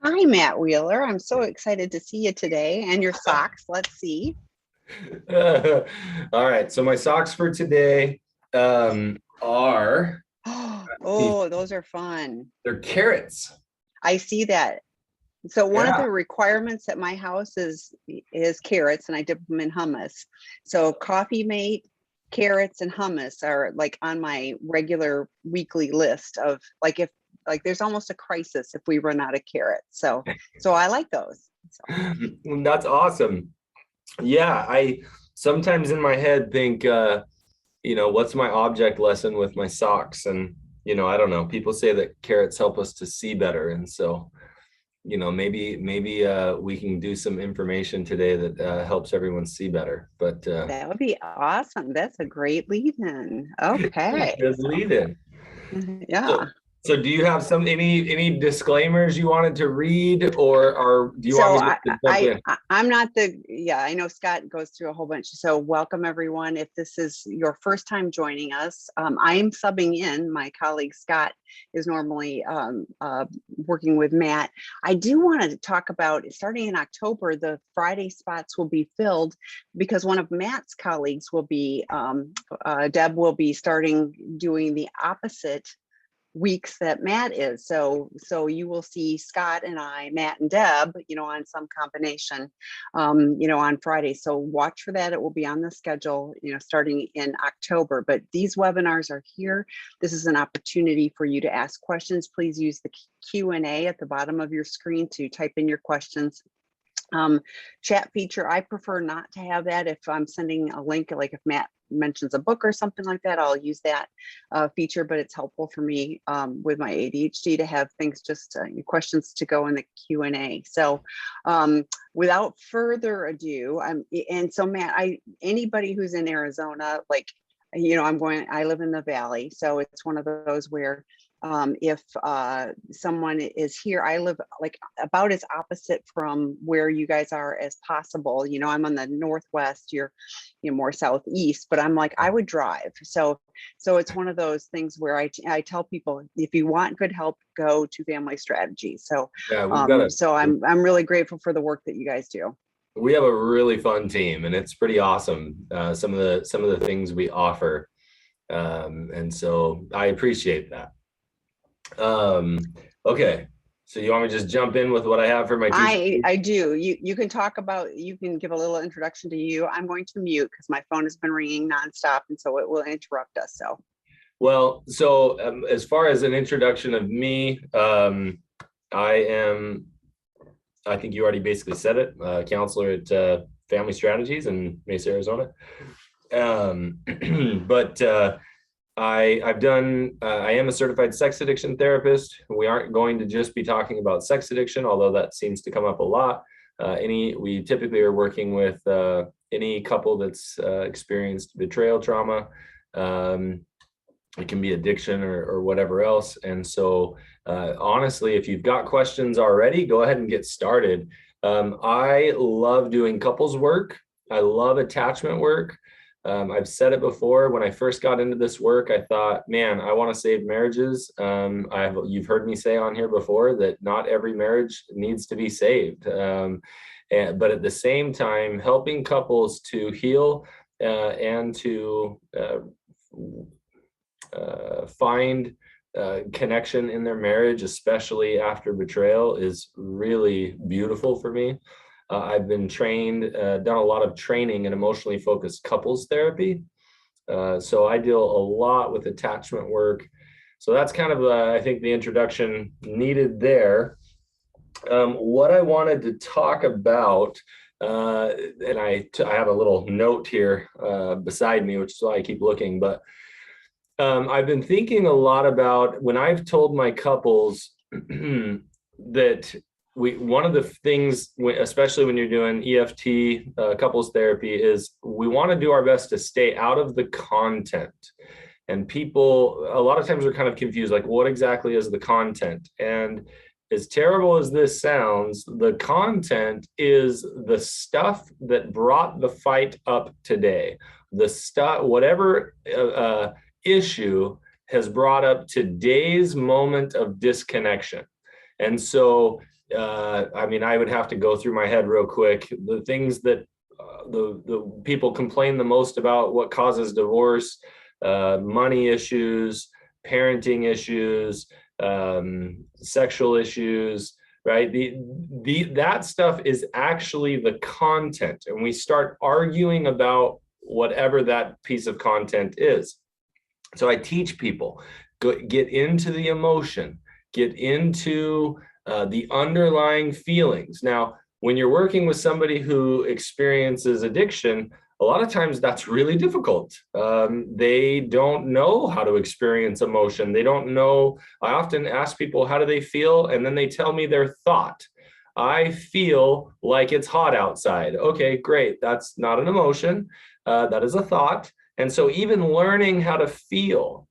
Hi, Matt Wheeler. I'm so excited to see you today and your socks. Let's see. All right. So my socks for today are Oh, those are fun. they're carrots. I see that. So one of Yeah. the requirements at my house is carrots, and I dip them in hummus. So coffee mate, carrots, and hummus are like on my regular weekly list of like if like there's almost a crisis if we run out of carrots. So I like those. So That's awesome. Yeah, I sometimes in my head think what's my object lesson with my socks? And I don't know. People say that carrots help us to see better. And so, maybe we can do some information today that helps everyone see better. But that would be awesome. That's a great lead in. Okay. good lead in. So, Yeah. so do you have any disclaimers you wanted to read, or do you want So me just to jump in? I'm not yeah, I know Scott goes through a whole bunch. So welcome everyone. If this is your first time joining us, I am subbing in. My colleague Scott is normally working with Matt. I do want to talk about starting in October, the Friday spots will be filled because one of Matt's colleagues will be, Deb will be starting doing the opposite weeks that Matt is. So you will see Scott and I, Matt and Deb, on some combination, on Friday. So watch for that. It will be on the schedule, starting in October. But these webinars are here. This is an opportunity for you to ask questions. Please use the Q&A at the bottom of your screen to type in your questions. Chat feature, I prefer not to have that. If I'm sending a link, like if Matt mentions a book or something like that, I'll use that feature, but it's helpful for me with my ADHD to have things just questions to go in the Q&A. So without further ado, and so Matt, anybody who's in Arizona, like, I live in the Valley, so it's one of those where if someone is here, I live like about as opposite from where you guys are as possible. I'm on the northwest, you're more southeast, but I'm like, I would drive. So it's one of those things where I tell people, if you want good help, go to Family Strategy. So Yeah, we've got a so I'm really grateful for the work that you guys do. we have a really fun team, and it's pretty awesome. Some of the things we offer, and so I appreciate that. Okay, so you want me to just jump in with what I have for my two? I do. You can talk about, you can give a little introduction to you. I'm going to mute because my phone has been ringing nonstop, and so it will interrupt us. So Well, so as far as an introduction of me, I am, I think you already basically said it, counselor at Family Strategies in Mesa, Arizona. But I am a certified sex addiction therapist. We aren't going to just be talking about sex addiction, although that seems to come up a lot. We typically are working with any couple that's experienced betrayal trauma. It can be addiction or whatever else. And so honestly, if you've got questions already, go ahead and get started. I love doing couples work. I love attachment work. I've said it before. When I first got into this work, I thought, man, I want to save marriages. You've heard me say on here before that not every marriage needs to be saved. But at the same time, helping couples to heal and to find connection in their marriage, especially after betrayal, is really beautiful for me. I've been trained, done a lot of training in emotionally focused couples therapy. So I deal a lot with attachment work. So that's kind of, I think, the introduction needed there. What I wanted to talk about, and I have a little note here beside me, which is why I keep looking, but I've been thinking a lot about when I've told my couples that one of the things, especially when you're doing EFT couples therapy, is we want to do our best to stay out of the content. And people, a lot of times, are kind of confused, like, what exactly is the content? And as terrible as this sounds, the content is the stuff that brought the fight up today. The stuff, whatever issue has brought up today's moment of disconnection. And so, I mean, I would have to go through my head real quick. The things that the people complain the most about, what causes divorce, money issues, parenting issues, sexual issues, right? That stuff is actually the content, and we start arguing about whatever that piece of content is. So I teach people, get into the emotion, get into the underlying feelings. Now, when you're working with somebody who experiences addiction, a lot of times that's really difficult. They don't know how to experience emotion. They don't know. I often ask people, how do they feel? And then they tell me their thought. I feel like it's hot outside. Okay, great. That's not an emotion. That is a thought. And so even learning how to feel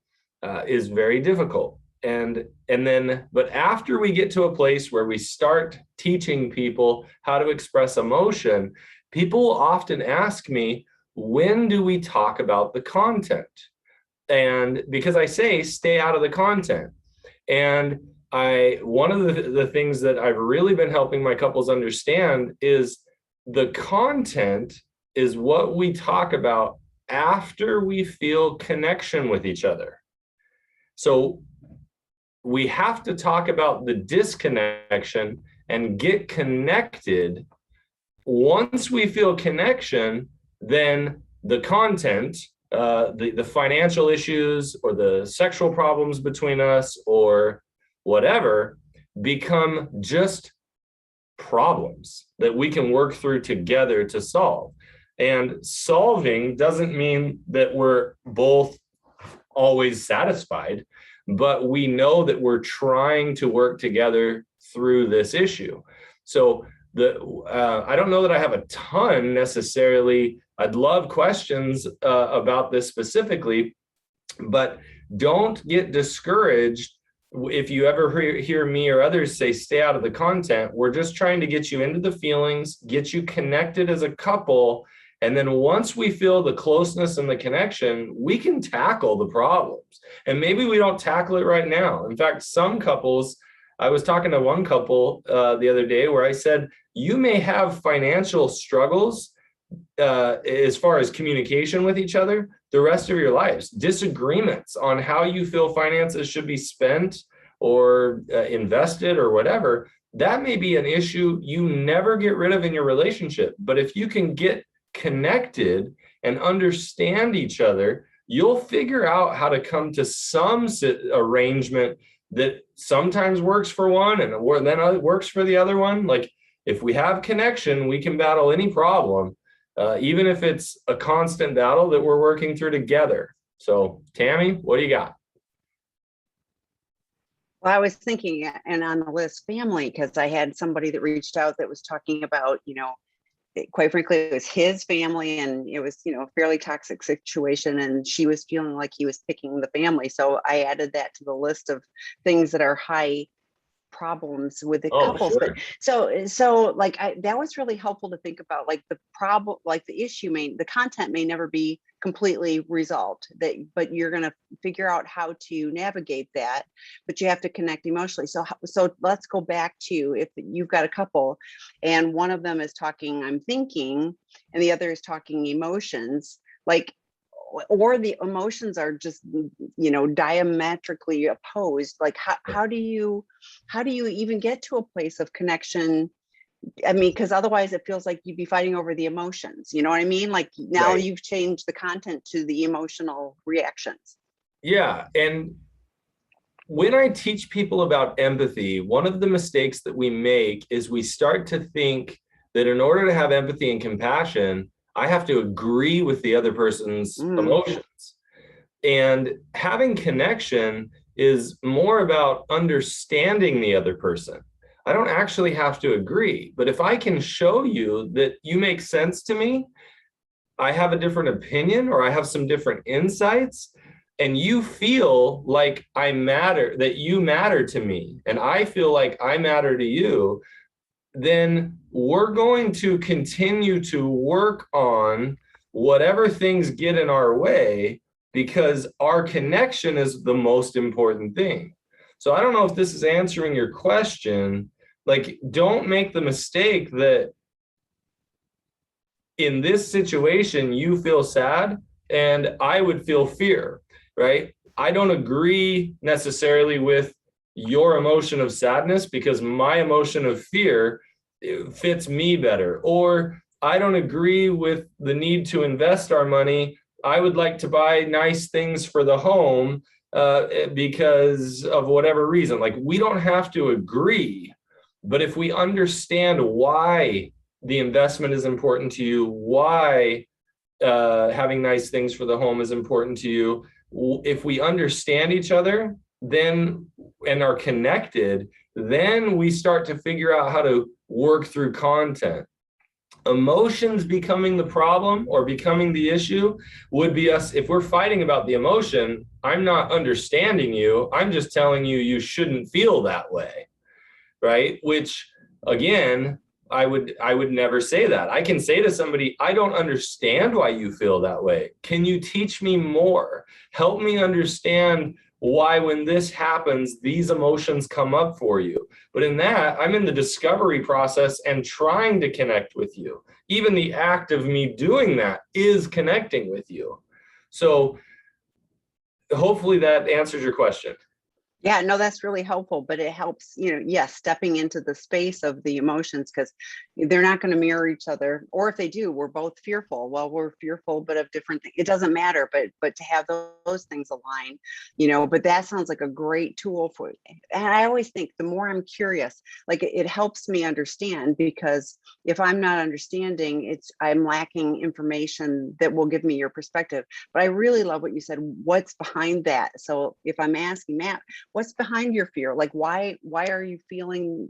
is very difficult. But after we get to a place where we start teaching people how to express emotion, people will often ask me, when do we talk about the content? And because I say, stay out of the content. And one of the things that I've really been helping my couples understand is the content is what we talk about after we feel connection with each other. So we have to talk about the disconnection and get connected. Once we feel connection, then the content, the financial issues or the sexual problems between us or whatever, become just problems that we can work through together to solve. And solving doesn't mean that we're both always satisfied, but we know that we're trying to work together through this issue. So I don't know that I have a ton necessarily. I'd love questions about this specifically, but don't get discouraged if you ever hear me or others say, stay out of the content. We're just trying to get you into the feelings, get you connected as a couple. And then once we feel the closeness and the connection, we can tackle the problems. And maybe we don't tackle it right now. In fact, some couples, I was talking to one couple the other day where I said, you may have financial struggles as far as communication with each other the rest of your lives, disagreements on how you feel finances should be spent or invested or whatever. That may be an issue you never get rid of in your relationship. But if you can get connected and understand each other, you'll figure out how to come to some arrangement that sometimes works for one and then works for the other one. Like if we have connection, we can battle any problem, even if it's a constant battle that we're working through together. So Tammy, what do you got? Well, I was thinking, and on the list, family, because I had somebody that reached out that was talking about, quite frankly, it was his family and it was, a fairly toxic situation. And she was feeling like he was picking the family. So I added that to the list of things that are high problems with the couples. Sure. But so like that was really helpful to think about, like the problem, like the issue the content may never be completely resolved, but you're going to figure out how to navigate that, but you have to connect emotionally. So let's go back to, if you've got a couple and one of them is talking, I'm thinking, and the other is talking emotions, like, or the emotions are just, diametrically opposed. Like how do you even get to a place of connection? I mean, because otherwise it feels like you'd be fighting over the emotions. You know what I mean? Like now Right. You've changed the content to the emotional reactions. Yeah. And when I teach people about empathy, one of the mistakes that we make is we start to think that in order to have empathy and compassion, I have to agree with the other person's emotions. And having connection is more about understanding the other person. I don't actually have to agree, but if I can show you that you make sense to me, I have a different opinion or I have some different insights, and you feel like I matter, that you matter to me, and I feel like I matter to you, then we're going to continue to work on whatever things get in our way, because our connection is the most important thing. So I don't know if this is answering your question. Like, don't make the mistake that in this situation, you feel sad and I would feel fear, right? I don't agree necessarily with your emotion of sadness because my emotion of fear fits me better. Or I don't agree with the need to invest our money. I would like to buy nice things for the home because of whatever reason. Like, we don't have to agree, but if we understand why the investment is important to you, why having nice things for the home is important to you, if we understand each other, then and are connected, then we start to figure out how to work through content. Emotions becoming the problem or becoming the issue would be us if we're fighting about the emotion. I'm not understanding you, I'm just telling you you shouldn't feel that way, right? Which, again, I would never say that. I can say to somebody, I don't understand why you feel that way. Can you teach me more? Help me understand why when this happens, these emotions come up for you. But in that, I'm in the discovery process and trying to connect with you. Even the act of me doing that is connecting with you. So hopefully that answers your question. Yeah, no, that's really helpful, but it helps, yes, stepping into the space of the emotions because they're not going to mirror each other. Or if they do, we're both fearful. Well, we're fearful, but of different things. It doesn't matter, but to have those things align, but that sounds like a great tool for, and I always think the more I'm curious, like it helps me understand because if I'm not understanding, I'm lacking information that will give me your perspective. But I really love what you said. What's behind that? So if I'm asking Matt, what's behind your fear? Like, why are you feeling,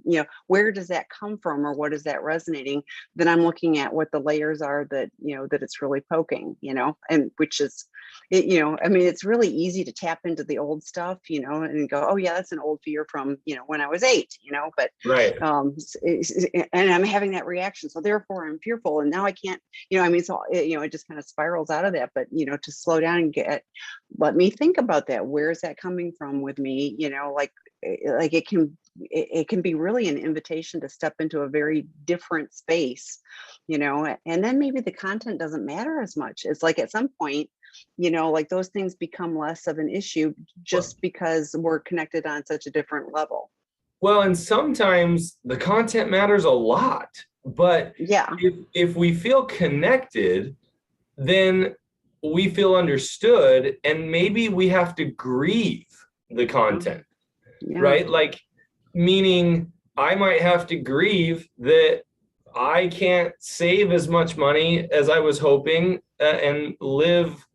where does that come from or what is that resonating? Then I'm looking at what the layers are that, that it's really poking, and which is, I mean, it's really easy to tap into the old stuff, and go, oh yeah, that's an old fear from, when I was 8, but, Right. and I'm having that reaction. So therefore I'm fearful. And now I can't, I mean, so, it just kind of spirals out of that, but, to slow down and let me think about that. Where is that coming from with me? Like it can be really an invitation to step into a very different space, and then maybe the content doesn't matter as much. It's like at some point, like those things become less of an issue just because we're connected on such a different level. Well, and sometimes the content matters a lot, but Yeah. if we feel connected, then we feel understood, and maybe we have to grieve the content, Yeah. right? Like, meaning I might have to grieve that I can't save as much money as I was hoping and live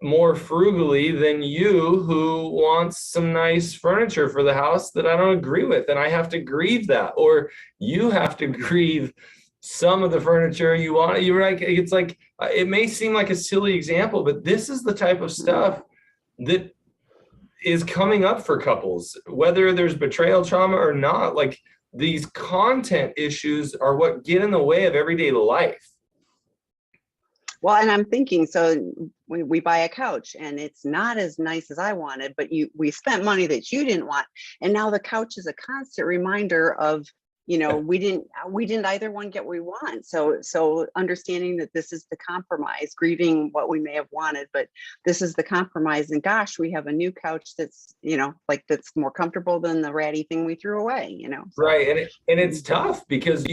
more frugally than you, who wants some nice furniture for the house that I don't agree with. And I have to grieve that, or you have to grieve some of the furniture you want. You're like, it's like, it may seem like a silly example, but this is the type of stuff that is coming up for couples, whether there's betrayal trauma or not. Like, these content issues are what get in the way of everyday life. Well, and I'm thinking, so we buy a couch and it's not as nice as I wanted, but we spent money that you didn't want. And now the couch is a constant reminder of, we didn't either one get what we want. So understanding that this is the compromise, grieving what we may have wanted, but this is the compromise. And gosh, we have a new couch that's, that's more comfortable than the ratty thing we threw away, So. Right. And it's tough because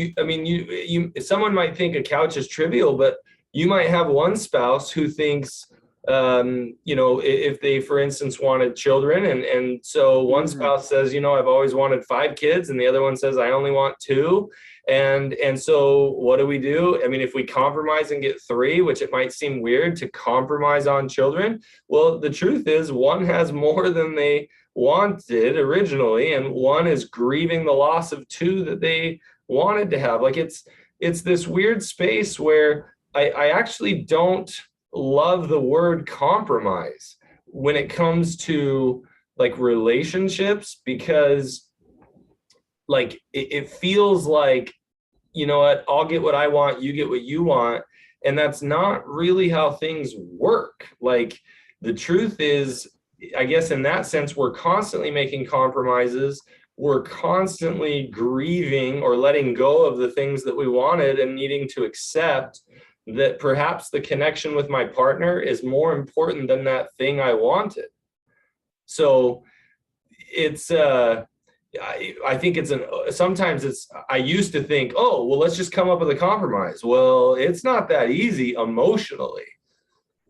someone might think a couch is trivial, but you might have one spouse who thinks, if they, for instance, wanted children, and so one spouse says, I've always wanted 5 kids, and the other one says, I only want 2. And so what do? I mean, if we compromise and get 3, which it might seem weird to compromise on children, well, the truth is one has more than they wanted originally, and one is grieving the loss of 2 that they wanted to have. Like, it's this weird space where I actually don't love the word compromise when it comes to like relationships, because like it feels like, you know what, I'll get what I want, you get what you want. And that's not really how things work. Like, the truth is, I guess in that sense, we're constantly making compromises. We're constantly grieving or letting go of the things that we wanted and needing to accept that perhaps the connection with my partner is more important than that thing I wanted. So it's, I think sometimes I used to think, oh, well, let's just come up with a compromise. Well, it's not that easy emotionally.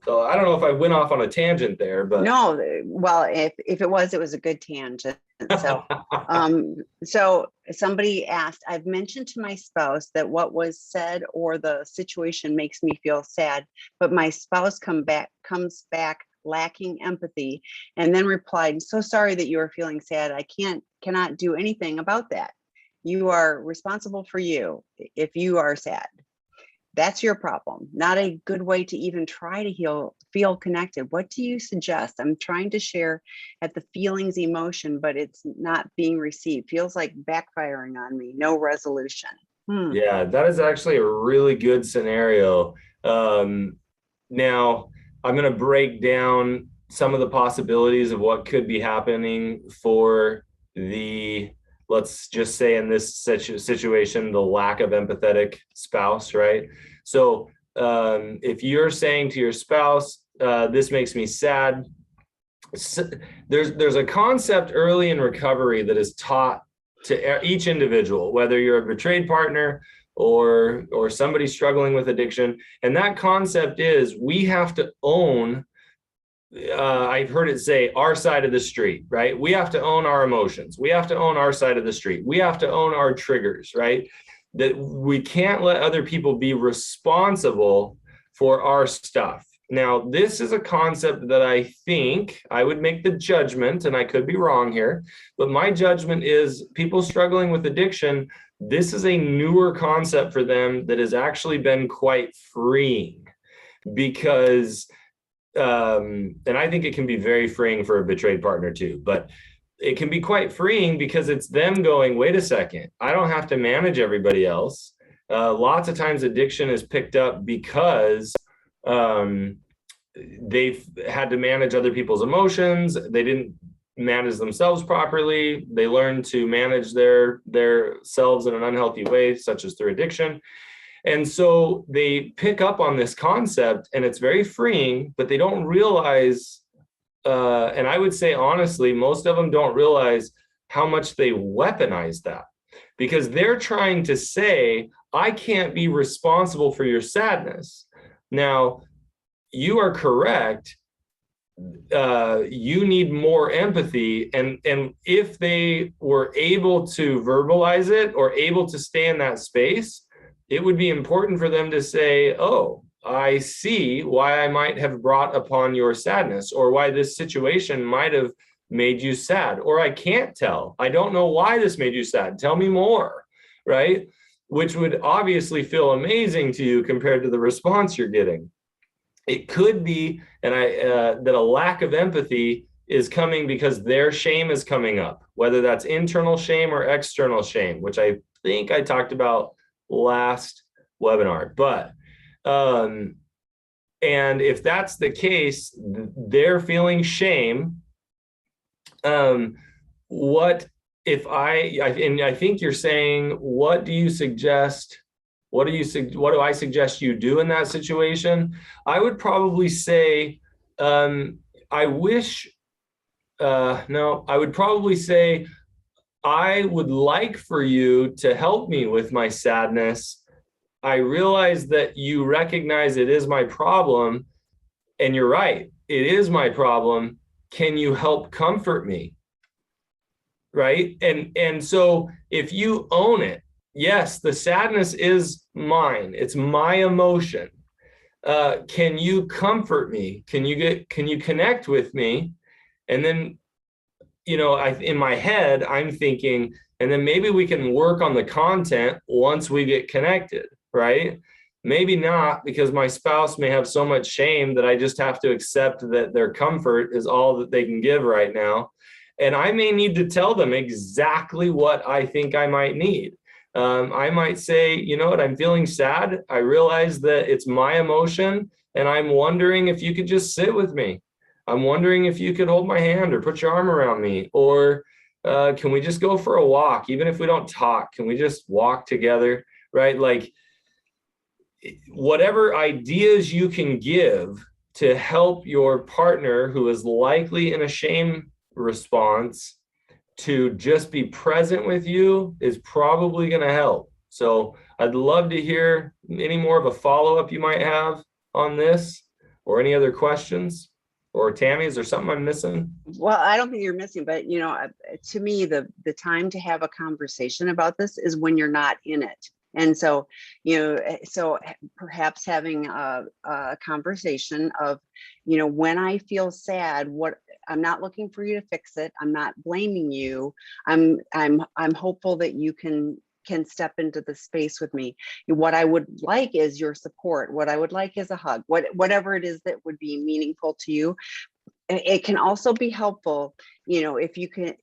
So I don't know if I went off on a tangent there, but no, well, if it was a good tangent. So, so somebody asked, I've mentioned to my spouse that what was said or the situation makes me feel sad, but my spouse comes back lacking empathy, and then replied, so sorry that you are feeling sad. I cannot do anything about that. You are responsible for you if you are sad. That's your problem. Not a good way to even try to feel connected. What do you suggest? I'm trying to share at the feelings, emotion, but it's not being received. Feels like backfiring on me. No resolution. Yeah, that is actually a really good scenario. Now, I'm going to break down some of the possibilities of what could be happening for let's just say in this situation, the lack of empathetic spouse, right? So if you're saying to your spouse, this makes me sad, there's a concept early in recovery that is taught to each individual, whether you're a betrayed partner or somebody struggling with addiction. And that concept is we have to own, I've heard it say, our side of the street, right? We have to own our emotions. We have to own our side of the street. We have to own our triggers, right? That we can't let other people be responsible for our stuff. Now, this is a concept that I think I would make the judgment, and I could be wrong here, but my judgment is people struggling with addiction, this is a newer concept for them that has actually been quite freeing because and I think it can be very freeing for a betrayed partner too, but it can be quite freeing because it's them going, wait a second, I don't have to manage everybody else. Lots of times addiction is picked up because they've had to manage other people's emotions. They didn't manage themselves properly. They learn to manage their selves in an unhealthy way, such as through addiction. And so they pick up on this concept and it's very freeing, but they don't realize, and I would say, honestly, most of them don't realize how much they weaponize that because they're trying to say, I can't be responsible for your sadness. Now, you are correct. You need more empathy. And if they were able to verbalize it or able to stay in that space, it would be important for them to say, oh, I see why I might have brought upon your sadness or why this situation might have made you sad, or I can't tell. I don't know why this made you sad. Tell me more, right? Which would obviously feel amazing to you compared to the response you're getting. It could be, that a lack of empathy is coming because their shame is coming up, whether that's internal shame or external shame, which I think I talked about last webinar. But and if that's the case, they're feeling shame. What if I think you're saying, what do I suggest you do in that situation? I would probably say, I would probably say, I would like for you to help me with my sadness. I realize that you recognize it is my problem, and you're right, it is my problem. Can you help comfort me? Right? And so if you own it, yes, the sadness is mine. It's my emotion. Can you comfort me? Can you connect with me? And then, in my head, I'm thinking, and then maybe we can work on the content once we get connected, right? Maybe not, because my spouse may have so much shame that I just have to accept that their comfort is all that they can give right now. And I may need to tell them exactly what I think I might need. I might say, you know what, I'm feeling sad. I realize that it's my emotion, and I'm wondering if you could just sit with me. I'm wondering if you could hold my hand or put your arm around me, or can we just go for a walk? Even if we don't talk, can we just walk together? Right? Like, whatever ideas you can give to help your partner who is likely in a shame response to just be present with you is probably going to help. So I'd love to hear any more of a follow-up you might have on this, or any other questions. Or Tammy, is there something I'm missing? Well, I don't think you're missing, but to me, the time to have a conversation about this is when you're not in it. And so, so perhaps having a conversation of, when I feel sad, what I'm not looking for you to fix it. I'm not blaming you. I'm hopeful that you can step into the space with me. What I would like is your support. What I would like is a hug. Whatever it is that would be meaningful to you. It can also be helpful, if you can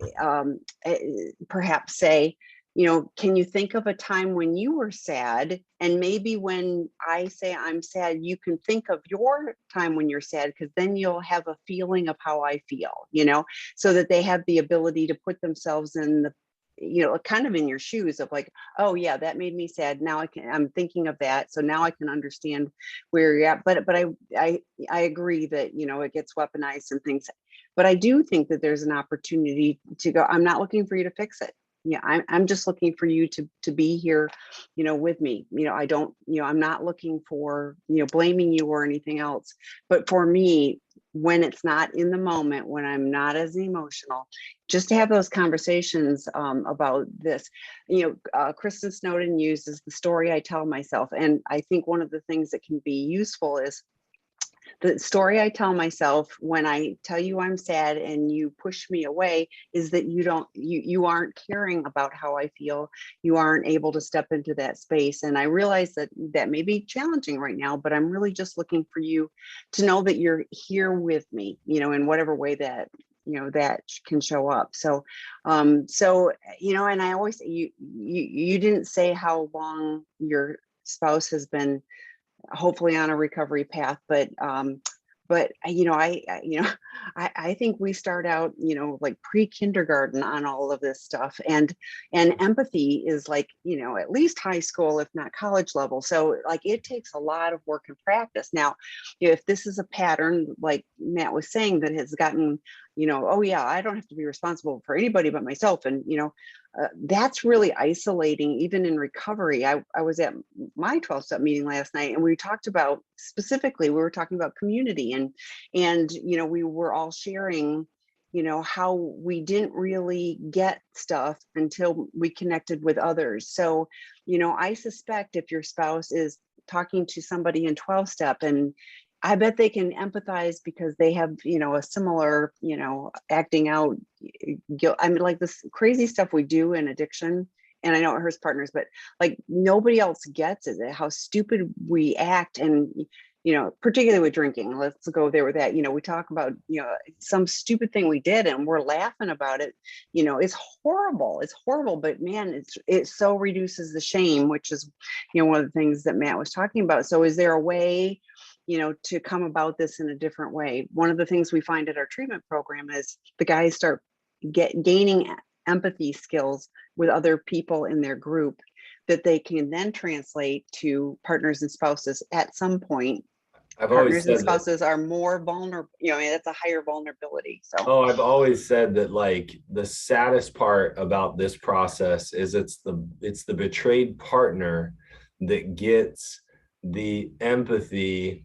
perhaps say, can you think of a time when you were sad? And maybe when I say I'm sad, you can think of your time when you're sad, because then you'll have a feeling of how I feel, so that they have the ability to put themselves in the, kind of in your shoes of like, oh yeah, that made me sad. Now I'm thinking of that. So now I can understand where you're at. But I agree that, it gets weaponized and things, but I do think that there's an opportunity to go, I'm not looking for you to fix it. Yeah, I'm just looking for you to be here, with me. I don't, I'm not looking for, blaming you or anything else. But for me, when it's not in the moment, when I'm not as emotional, just to have those conversations about this. Kristen Snowden uses the story I tell myself. And I think one of the things that can be useful is the story I tell myself when I tell you I'm sad and you push me away is that you aren't caring about how I feel. You aren't able to step into that space. And I realize that may be challenging right now, but I'm really just looking for you to know that you're here with me, in whatever way that that can show up. So and I always say, you didn't say how long your spouse has been hopefully on a recovery path, but I think we start out, like pre-kindergarten on all of this stuff, and empathy is like, at least high school, if not college level. So like it takes a lot of work and practice. Now, if this is a pattern, like Matt was saying, that has gotten, oh yeah, I don't have to be responsible for anybody but myself, and that's really isolating, even in recovery. I was at my 12-step meeting last night, and we talked about, specifically, we were talking about community, and we were all sharing, how we didn't really get stuff until we connected with others. So, I suspect if your spouse is talking to somebody in 12-step, and I bet they can empathize because they have, a similar, acting out guilt. I mean, like this crazy stuff we do in addiction. And I know it hurts partners, but like nobody else gets it, how stupid we act. And, particularly with drinking, let's go there with that. We talk about, some stupid thing we did and we're laughing about it. It's horrible. It's horrible, but man, it so reduces the shame, which is, one of the things that Matt was talking about. So is there a way, to come about this in a different way? One of the things we find at our treatment program is the guys start gaining empathy skills with other people in their group that they can then translate to partners and spouses at some point. Partners and spouses are more vulnerable. That's a higher vulnerability. So, I've always said that, like, the saddest part about this process is it's the betrayed partner that gets the empathy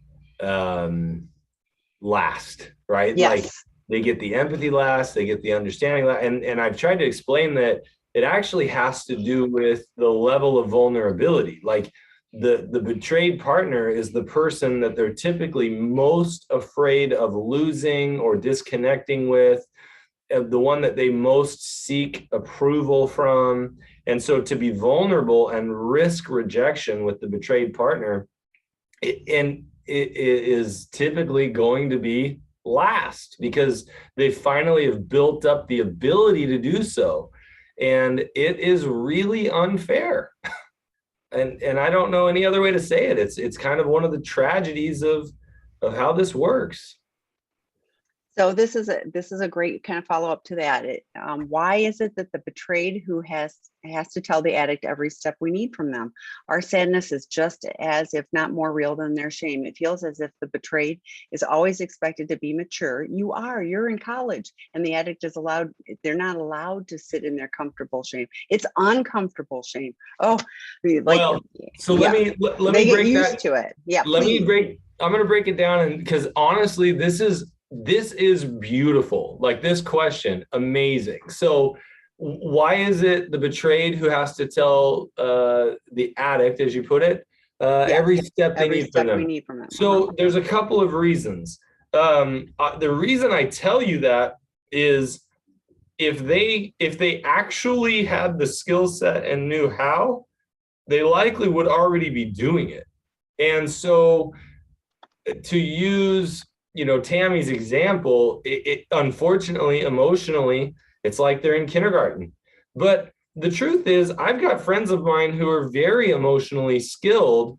last, right? yes. Like they get the empathy last, they get the understanding last. And I've tried to explain that it actually has to do with the level of vulnerability. Like the betrayed partner is the person that they're typically most afraid of losing or disconnecting with, the one that they most seek approval from. And so to be vulnerable and risk rejection with the betrayed partner, it is typically going to be last, because they finally have built up the ability to do so. And it is really unfair. And I don't know any other way to say it. It's kind of one of the tragedies of how this works. So this is a great kind of follow up to that. Why is it that the betrayed who has to tell the addict every step we need from them? Our sadness is just as, if not more real than their shame. It feels as if the betrayed is always expected to be mature. You're in college, and the addict is they're not allowed to sit in their comfortable shame. It's uncomfortable shame. Oh, like, well, so yeah, let they me get break used that. to it. Yeah, Let me please. break. I'm going to break it down, and because honestly, this is beautiful. Like this question, amazing. So why is it the betrayed who has to tell the addict, as you put it, Yes, every step they every need from step we them? need from them. So there's a couple of reasons. The reason I tell you that is if they actually had the skill set and knew how, they likely would already be doing it. And so to use, Tammy's example, it unfortunately, emotionally, it's like they're in kindergarten. But the truth is, I've got friends of mine who are very emotionally skilled,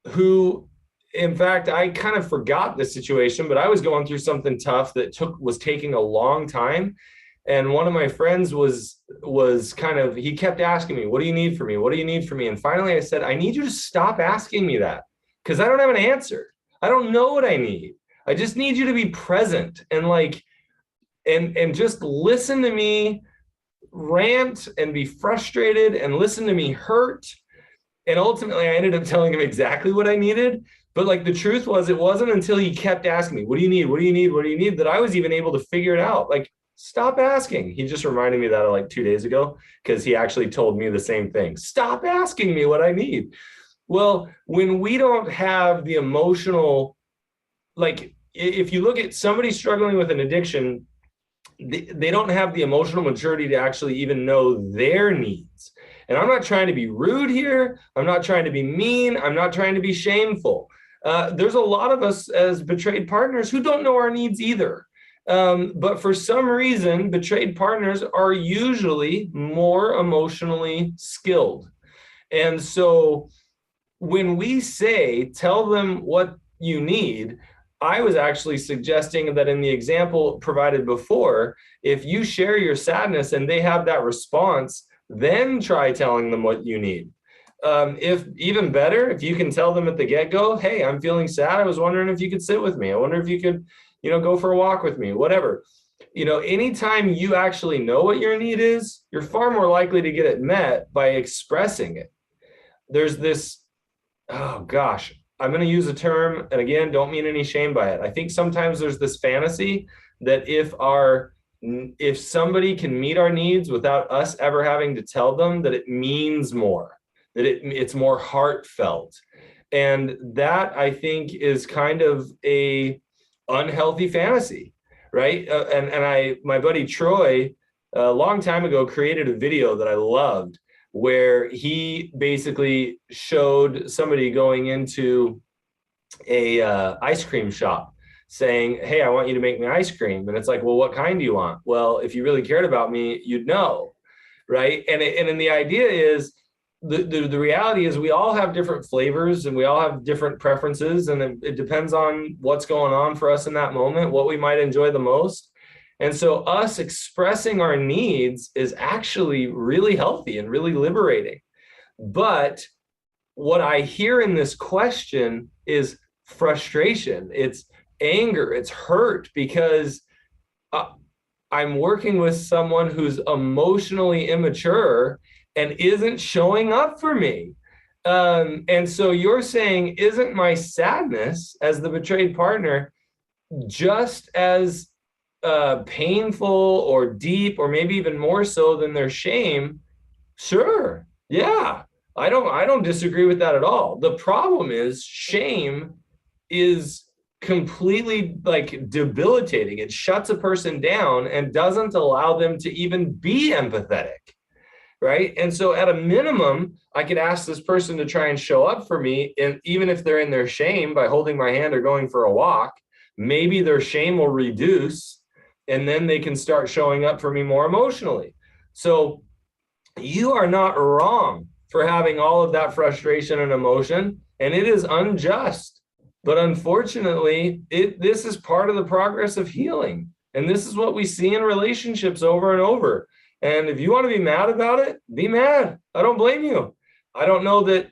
who, in fact, I kind of forgot the situation, but I was going through something tough that was taking a long time. And one of my friends was kind of, he kept asking me, what do you need from me? What do you need from me? And finally I said, I need you to stop asking me that, because I don't have an answer. I don't know what I need. I just need you to be present and and just listen to me rant and be frustrated and listen to me hurt. And ultimately I ended up telling him exactly what I needed. But like the truth was, it wasn't until he kept asking me, what do you need? What do you need? What do you need? That I was even able to figure it out. Like, stop asking. He just reminded me that like 2 days ago, because he actually told me the same thing. Stop asking me what I need. Well, when we don't have the emotional, like if you look at somebody struggling with an addiction, they don't have the emotional maturity to actually even know their needs. And I'm not trying to be rude here. I'm not trying to be mean. I'm not trying to be shameful. There's a lot of us as betrayed partners who don't know our needs either. But for some reason, betrayed partners are usually more emotionally skilled. And so when we say, tell them what you need, I was actually suggesting that in the example provided before, if you share your sadness and they have that response, then try telling them what you need. If even better, if you can tell them at the get-go, hey, I'm feeling sad. I was wondering if you could sit with me. I wonder if you could, go for a walk with me, whatever. Anytime you actually know what your need is, you're far more likely to get it met by expressing it. There's this, oh gosh, I'm going to use a term, and again, don't mean any shame by it. I think sometimes there's this fantasy that if somebody can meet our needs without us ever having to tell them, that it means more, that it's more heartfelt. And that, I think, is kind of a unhealthy fantasy, right? My buddy Troy, a long time ago, created a video that I loved, where he basically showed somebody going into a ice cream shop saying, hey, I want you to make me ice cream. And it's like, well, what kind do you want? Well, if you really cared about me, you'd know, right? And the idea is, the reality is we all have different flavors and we all have different preferences, and it depends on what's going on for us in that moment, what we might enjoy the most. And so us expressing our needs is actually really healthy and really liberating. But what I hear in this question is frustration, it's anger, it's hurt, because I'm working with someone who's emotionally immature and isn't showing up for me. And so you're saying, isn't my sadness as the betrayed partner just as painful or deep, or maybe even more so than their shame? Sure. Yeah. I don't disagree with that at all. The problem is shame is completely like debilitating. It shuts a person down and doesn't allow them to even be empathetic. Right. And so at a minimum, I could ask this person to try and show up for me. And even if they're in their shame, by holding my hand or going for a walk, maybe their shame will reduce, and then they can start showing up for me more emotionally. So you are not wrong for having all of that frustration and emotion, and it is unjust. But unfortunately, this is part of the progress of healing. And this is what we see in relationships over and over. And if you want to be mad about it, be mad. I don't blame you. I don't know that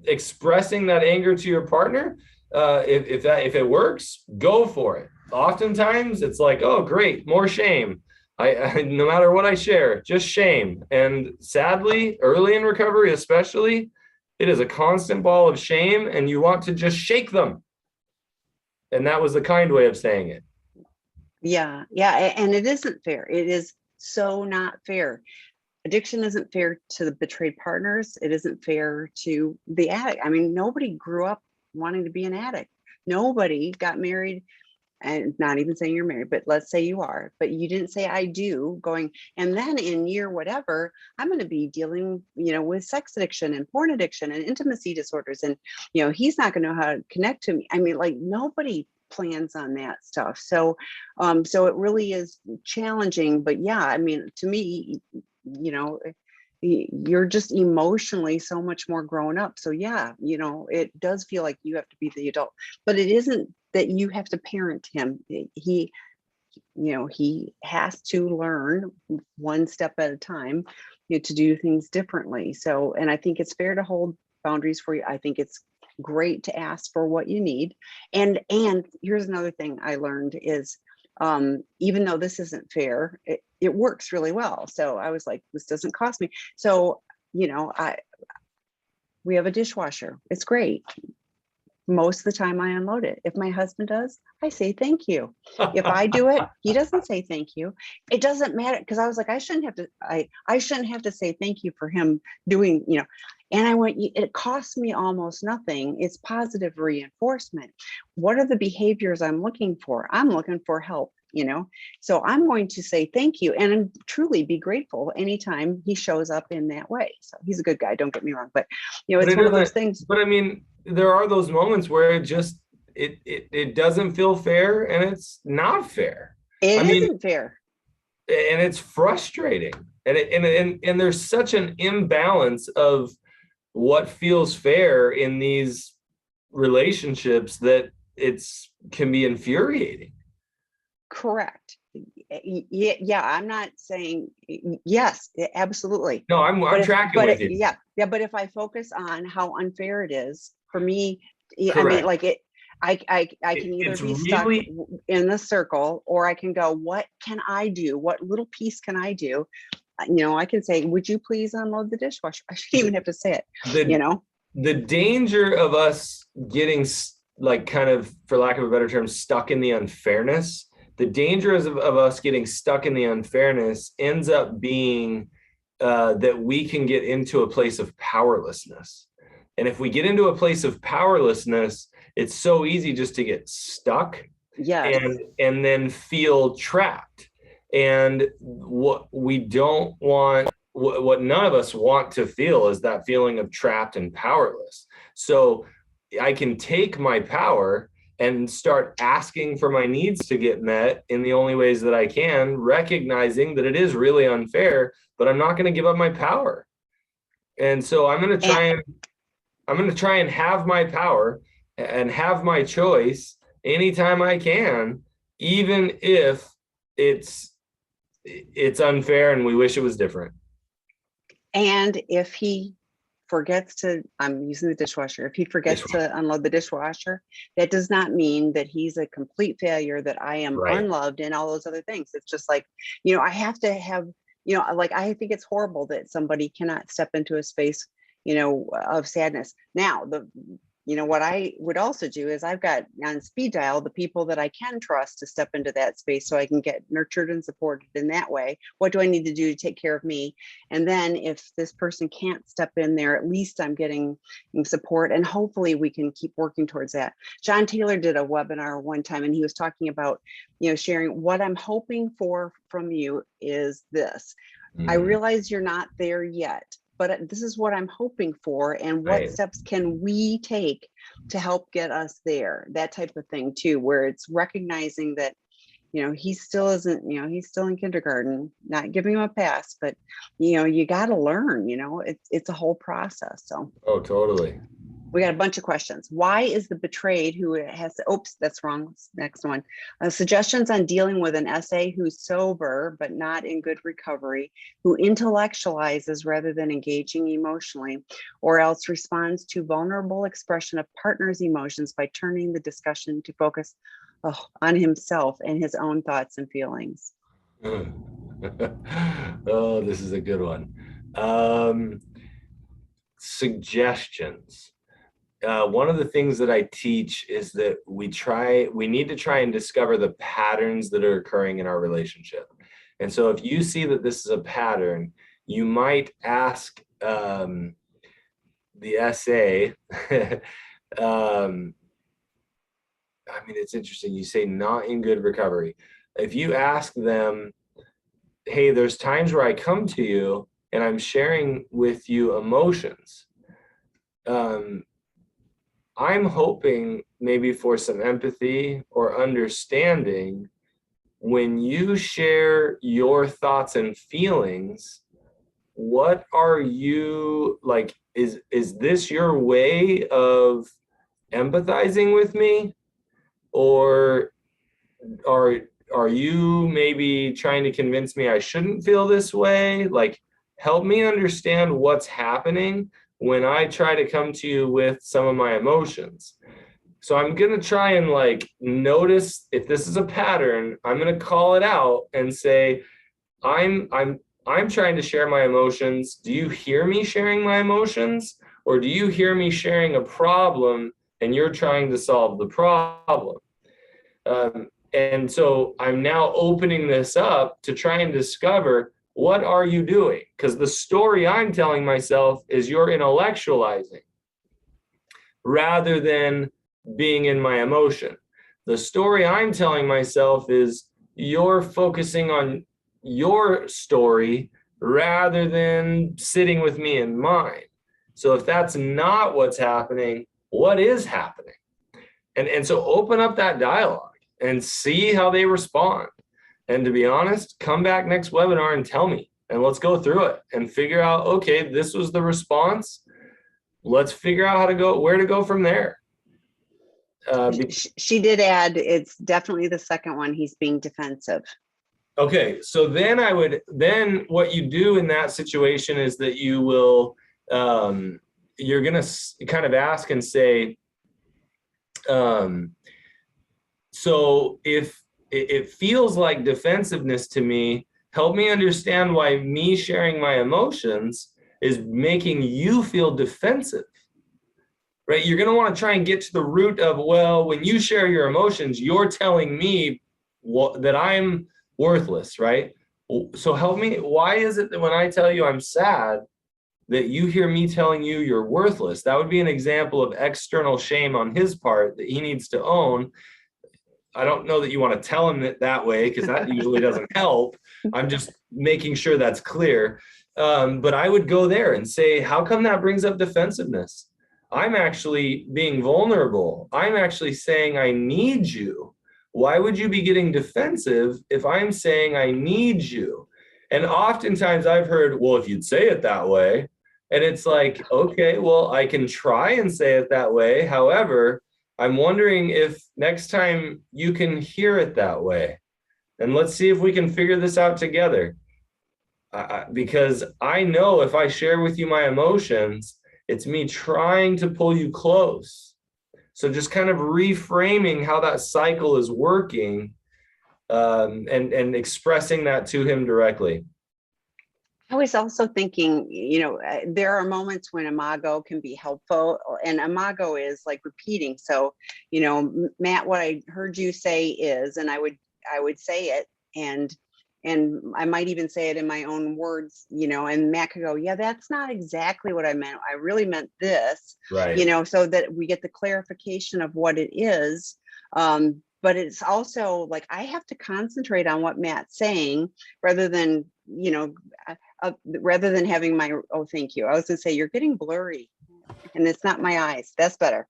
expressing that anger to your partner, if it works, go for it. Oftentimes it's like, oh, great, more shame. I no matter what I share, just shame. And sadly, early in recovery, especially, it is a constant ball of shame, and you want to just shake them. And that was the kind way of saying it. Yeah. And it isn't fair. It is so not fair. Addiction isn't fair to the betrayed partners. It isn't fair to the addict. I mean, nobody grew up wanting to be an addict. Nobody got married, and not even saying you're married, but let's say you are, but you didn't say I do going, and then in year whatever, I'm going to be dealing, with sex addiction and porn addiction and intimacy disorders. And, he's not going to know how to connect to me. I mean, like, nobody plans on that stuff. So, so it really is challenging, but yeah, I mean, to me, you're just emotionally so much more grown up. So yeah, it does feel like you have to be the adult, but it isn't that you have to parent him. He has to learn one step at a time, to do things differently. So, and I think it's fair to hold boundaries for you. I think it's great to ask for what you need. And here's another thing I learned is, even though this isn't fair, it works really well. So I was like, this doesn't cost me. So, we have a dishwasher. It's great. Most of the time I unload it. If my husband does, I say thank you. If I do it, he doesn't say thank you. It doesn't matter, because I was like, I shouldn't have to say thank you for him doing, and I went, it costs me almost nothing. It's positive reinforcement. What are the behaviors I'm looking for? I'm looking for help, so I'm going to say thank you and truly be grateful anytime he shows up in that way. So he's a good guy, don't get me wrong, but it's one of those things. But I mean, there are those moments where it doesn't feel fair, and it's not fair. It isn't fair. And it's frustrating. And there's such an imbalance of what feels fair in these relationships that can be infuriating. Correct. Yeah, I'm not saying yes, absolutely. No, I'm tracking with you. Yeah, but if I focus on how unfair it is for me, Correct. I mean, like I can either be stuck in the circle, or I can go, what can I do? What little piece can I do? I can say, would you please unload the dishwasher? I shouldn't even have to say it. The danger of us getting, like, kind of, for lack of a better term, stuck in the unfairness. The danger of us getting stuck in the unfairness ends up being that we can get into a place of powerlessness. And if we get into a place of powerlessness, it's so easy just to get stuck. And then feel trapped. And what we don't want, what none of us want to feel, is that feeling of trapped and powerless. So I can take my power and start asking for my needs to get met in the only ways that I can, recognizing that it is really unfair, but I'm not going to give up my power. And so I'm going to try and have my power and have my choice anytime I can, even if it's unfair and we wish it was different. And if he forgets to, I'm using the dishwasher, if he forgets to unload the dishwasher, that does not mean that he's a complete failure, that I am unloved and all those other things. It's just like, I have to have, like, I think it's horrible that somebody cannot step into a space, of sadness. Now, what I would also do is I've got on speed dial the people that I can trust to step into that space, so I can get nurtured and supported in that way. What do I need to do to take care of me? And then if this person can't step in there, at least I'm getting support, and hopefully we can keep working towards that. John Taylor did a webinar one time, and he was talking about, sharing, what I'm hoping for from you is this. I realize you're not there yet, but this is what I'm hoping for, and what steps can we take to help get us there? That type of thing too, where it's recognizing that, he still isn't, he's still in kindergarten, not giving him a pass, but, you got to learn, it's a whole process. So. Oh, totally. We got a bunch of questions. Why is the betrayed who has, oops, that's wrong. Next one. Suggestions on dealing with an SA who's sober, but not in good recovery, who intellectualizes rather than engaging emotionally, or else responds to vulnerable expression of partner's emotions by turning the discussion to focus on himself and his own thoughts and feelings. Oh, this is a good one. Suggestions. One of the things that I teach is that we need to try and discover the patterns that are occurring in our relationship. And so if you see that this is a pattern, you might ask the SA, I mean, it's interesting. You say not in good recovery. If you ask them, hey, there's times where I come to you and I'm sharing with you emotions. I'm hoping maybe for some empathy or understanding when you share your thoughts and feelings. What are you like? Is this your way of empathizing with me, or are you maybe trying to convince me I shouldn't feel this way? Like, help me understand what's happening when I try to come to you with some of my emotions. So I'm going to try and like notice if this is a pattern. I'm going to call it out and say, I'm trying to share my emotions. Do you hear me sharing my emotions? Or do you hear me sharing a problem and you're trying to solve the problem? And so I'm now opening this up to try and discover, what are you doing? Because the story I'm telling myself is you're intellectualizing rather than being in my emotion. The story I'm telling myself is you're focusing on your story rather than sitting with me in mine. So if that's not what's happening, what is happening? And so open up that dialogue and see how they respond. And to be honest, come back next webinar and tell me, and let's go through it and figure out, okay, this was the response. Let's figure out where to go from there. She did add, it's definitely the second one. He's being defensive. Okay, so then what you do in that situation is that you will, you're going to kind of ask and say, so if it feels like defensiveness to me, help me understand why me sharing my emotions is making you feel defensive, right? You're going to want to try and get to the root of, well, when you share your emotions, you're telling me that I'm worthless, right? So help me. Why is it that when I tell you I'm sad, that you hear me telling you you're worthless? That would be an example of external shame on his part that he needs to own. I don't know that you want to tell him that way, because that usually doesn't help. I'm just making sure that's clear. But I would go there and say, how come that brings up defensiveness? I'm actually being vulnerable. I'm actually saying I need you. Why would you be getting defensive if I'm saying I need you? And oftentimes I've heard, well, if you'd say it that way, and it's like, okay, well, I can try and say it that way. However, I'm wondering if next time you can hear it that way. And let's see if we can figure this out together. Because I know if I share with you my emotions, it's me trying to pull you close. So just kind of reframing how that cycle is working, and expressing that to him directly. I was also thinking, there are moments when imago can be helpful, and imago is like repeating. So, Matt, what I heard you say is, and I would say it, and I might even say it in my own words, and Matt could go, yeah, that's not exactly what I meant. I really meant this, right? So that we get the clarification of what it is. But it's also like, I have to concentrate on what Matt's saying rather than, rather than having my, oh, thank you. I was gonna say, you're getting blurry and it's not my eyes. That's better.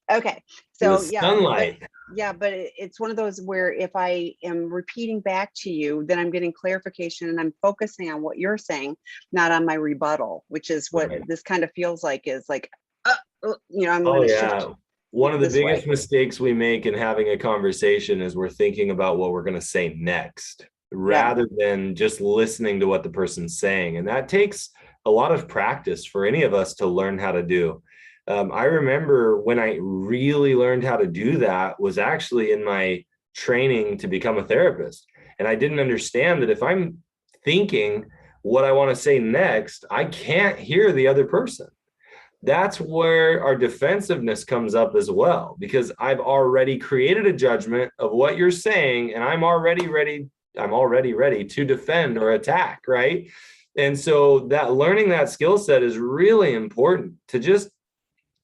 Okay. So yeah, sunlight. But it's one of those where if I am repeating back to you, then I'm getting clarification and I'm focusing on what you're saying, not on my rebuttal, which is what this kind of feels like, is like, I'm Oh going to shift yeah. One of the this way. biggest mistakes we make in having a conversation is we're thinking about what we're going to say next Yeah. rather than just listening to what the person's saying. And that takes a lot of practice for any of us to learn how to do. I remember when I really learned how to do that was actually in my training to become a therapist. And I didn't understand that if I'm thinking what I want to say next, I can't hear the other person. That's where our defensiveness comes up as well, because I've already created a judgment of what you're saying, and I'm already ready to defend or attack, right? And so that learning that skill set is really important to just,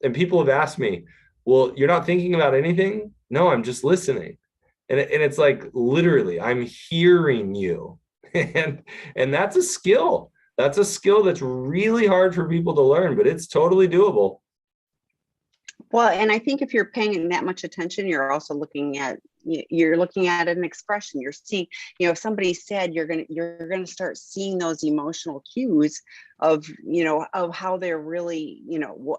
and people have asked me, well, you're not thinking about anything? No, I'm just listening. And it's like, literally, I'm hearing you. And that's a skill. That's a skill that's really hard for people to learn, but it's totally doable. Well, and I think if you're paying that much attention, you're also looking at an expression. You're seeing, if somebody's sad, you're gonna start seeing those emotional cues of of how they're really,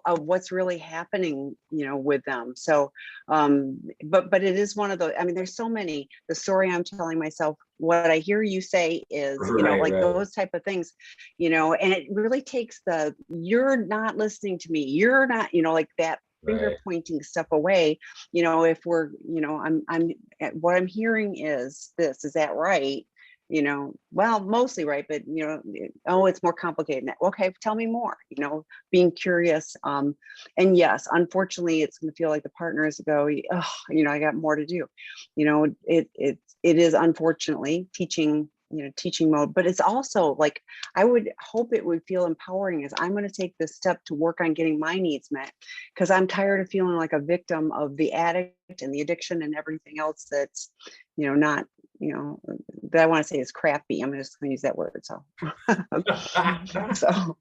of what's really happening, with them. So but it is one of those, I mean, there's so many. The story I'm telling myself, what I hear you say is, like Right. those type of things, and it really takes you're not listening to me, you're not, like that finger Right. pointing stuff away. If we're, I'm what I'm hearing is this, is that right? Well, mostly right, but oh, it's more complicated than that. Okay, tell me more, being curious. And yes, unfortunately, it's going to feel like the partners go, oh, I got more to do. It is unfortunately teaching mode, but it's also like, I would hope it would feel empowering as I'm going to take this step to work on getting my needs met, because I'm tired of feeling like a victim of the addict and the addiction and everything else that's, not, that I want to say is crappy. I'm just going to use that word. So, so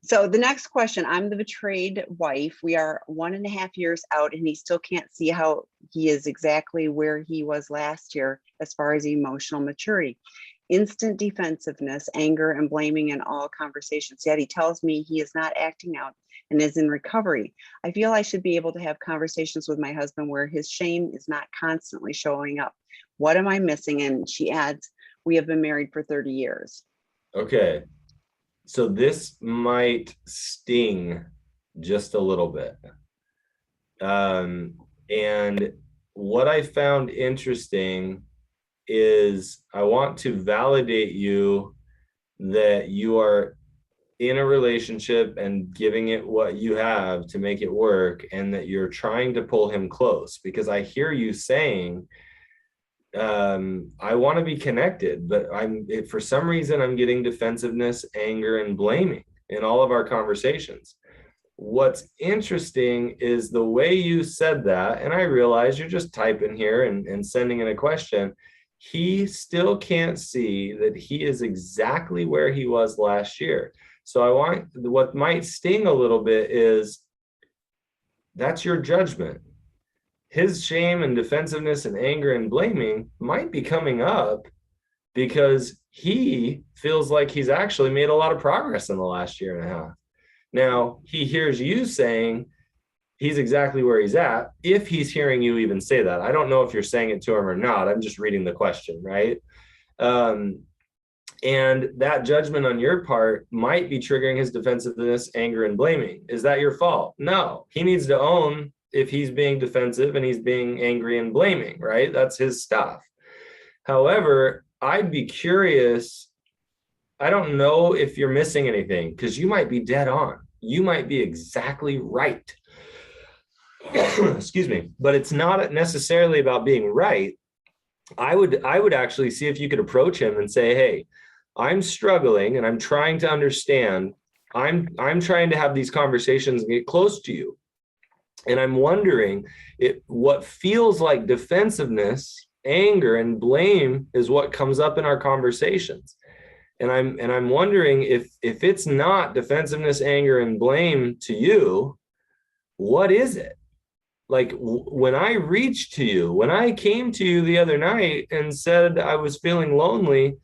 so the next question, I'm the betrayed wife. We are 1.5 years out and he still can't see how he is exactly where he was last year as far as emotional maturity. Instant defensiveness, anger, and blaming in all conversations. Yet he tells me he is not acting out and is in recovery. I feel I should be able to have conversations with my husband where his shame is not constantly showing up. What am I missing? And she adds, we have been married for 30 years. Okay. So this might sting just a little bit. And what I found interesting is I want to validate you that you are in a relationship and giving it what you have to make it work, and that you're trying to pull him close, because I hear you saying, I want to be connected, but for some reason I'm getting defensiveness, anger, and blaming in all of our conversations. What's interesting is the way you said that, and I realize you're just typing here and sending in a question. He still can't see that he is exactly where he was last year. So what might sting a little bit is that's your judgment. His shame and defensiveness and anger and blaming might be coming up because he feels like he's actually made a lot of progress in the last year and a half. Now, he hears you saying he's exactly where he's at, if he's hearing you even say that. I don't know if you're saying it to him or not. I'm just reading the question, right? And that judgment on your part might be triggering his defensiveness, anger, and blaming. Is that your fault? No. He needs to own if he's being defensive and he's being angry and blaming, right? That's his stuff. However, I'd be curious. I don't know if you're missing anything, because you might be dead on. You might be exactly right. Excuse me. But it's not necessarily about being right. I would actually see if you could approach him and say, hey, I'm struggling and I'm trying to understand. I'm trying to have these conversations and get close to you. And I'm wondering what feels like defensiveness, anger, and blame is what comes up in our conversations. And I'm wondering if it's not defensiveness, anger, and blame to you, what is it? Like when I reached to you, when I came to you the other night and said I was feeling lonely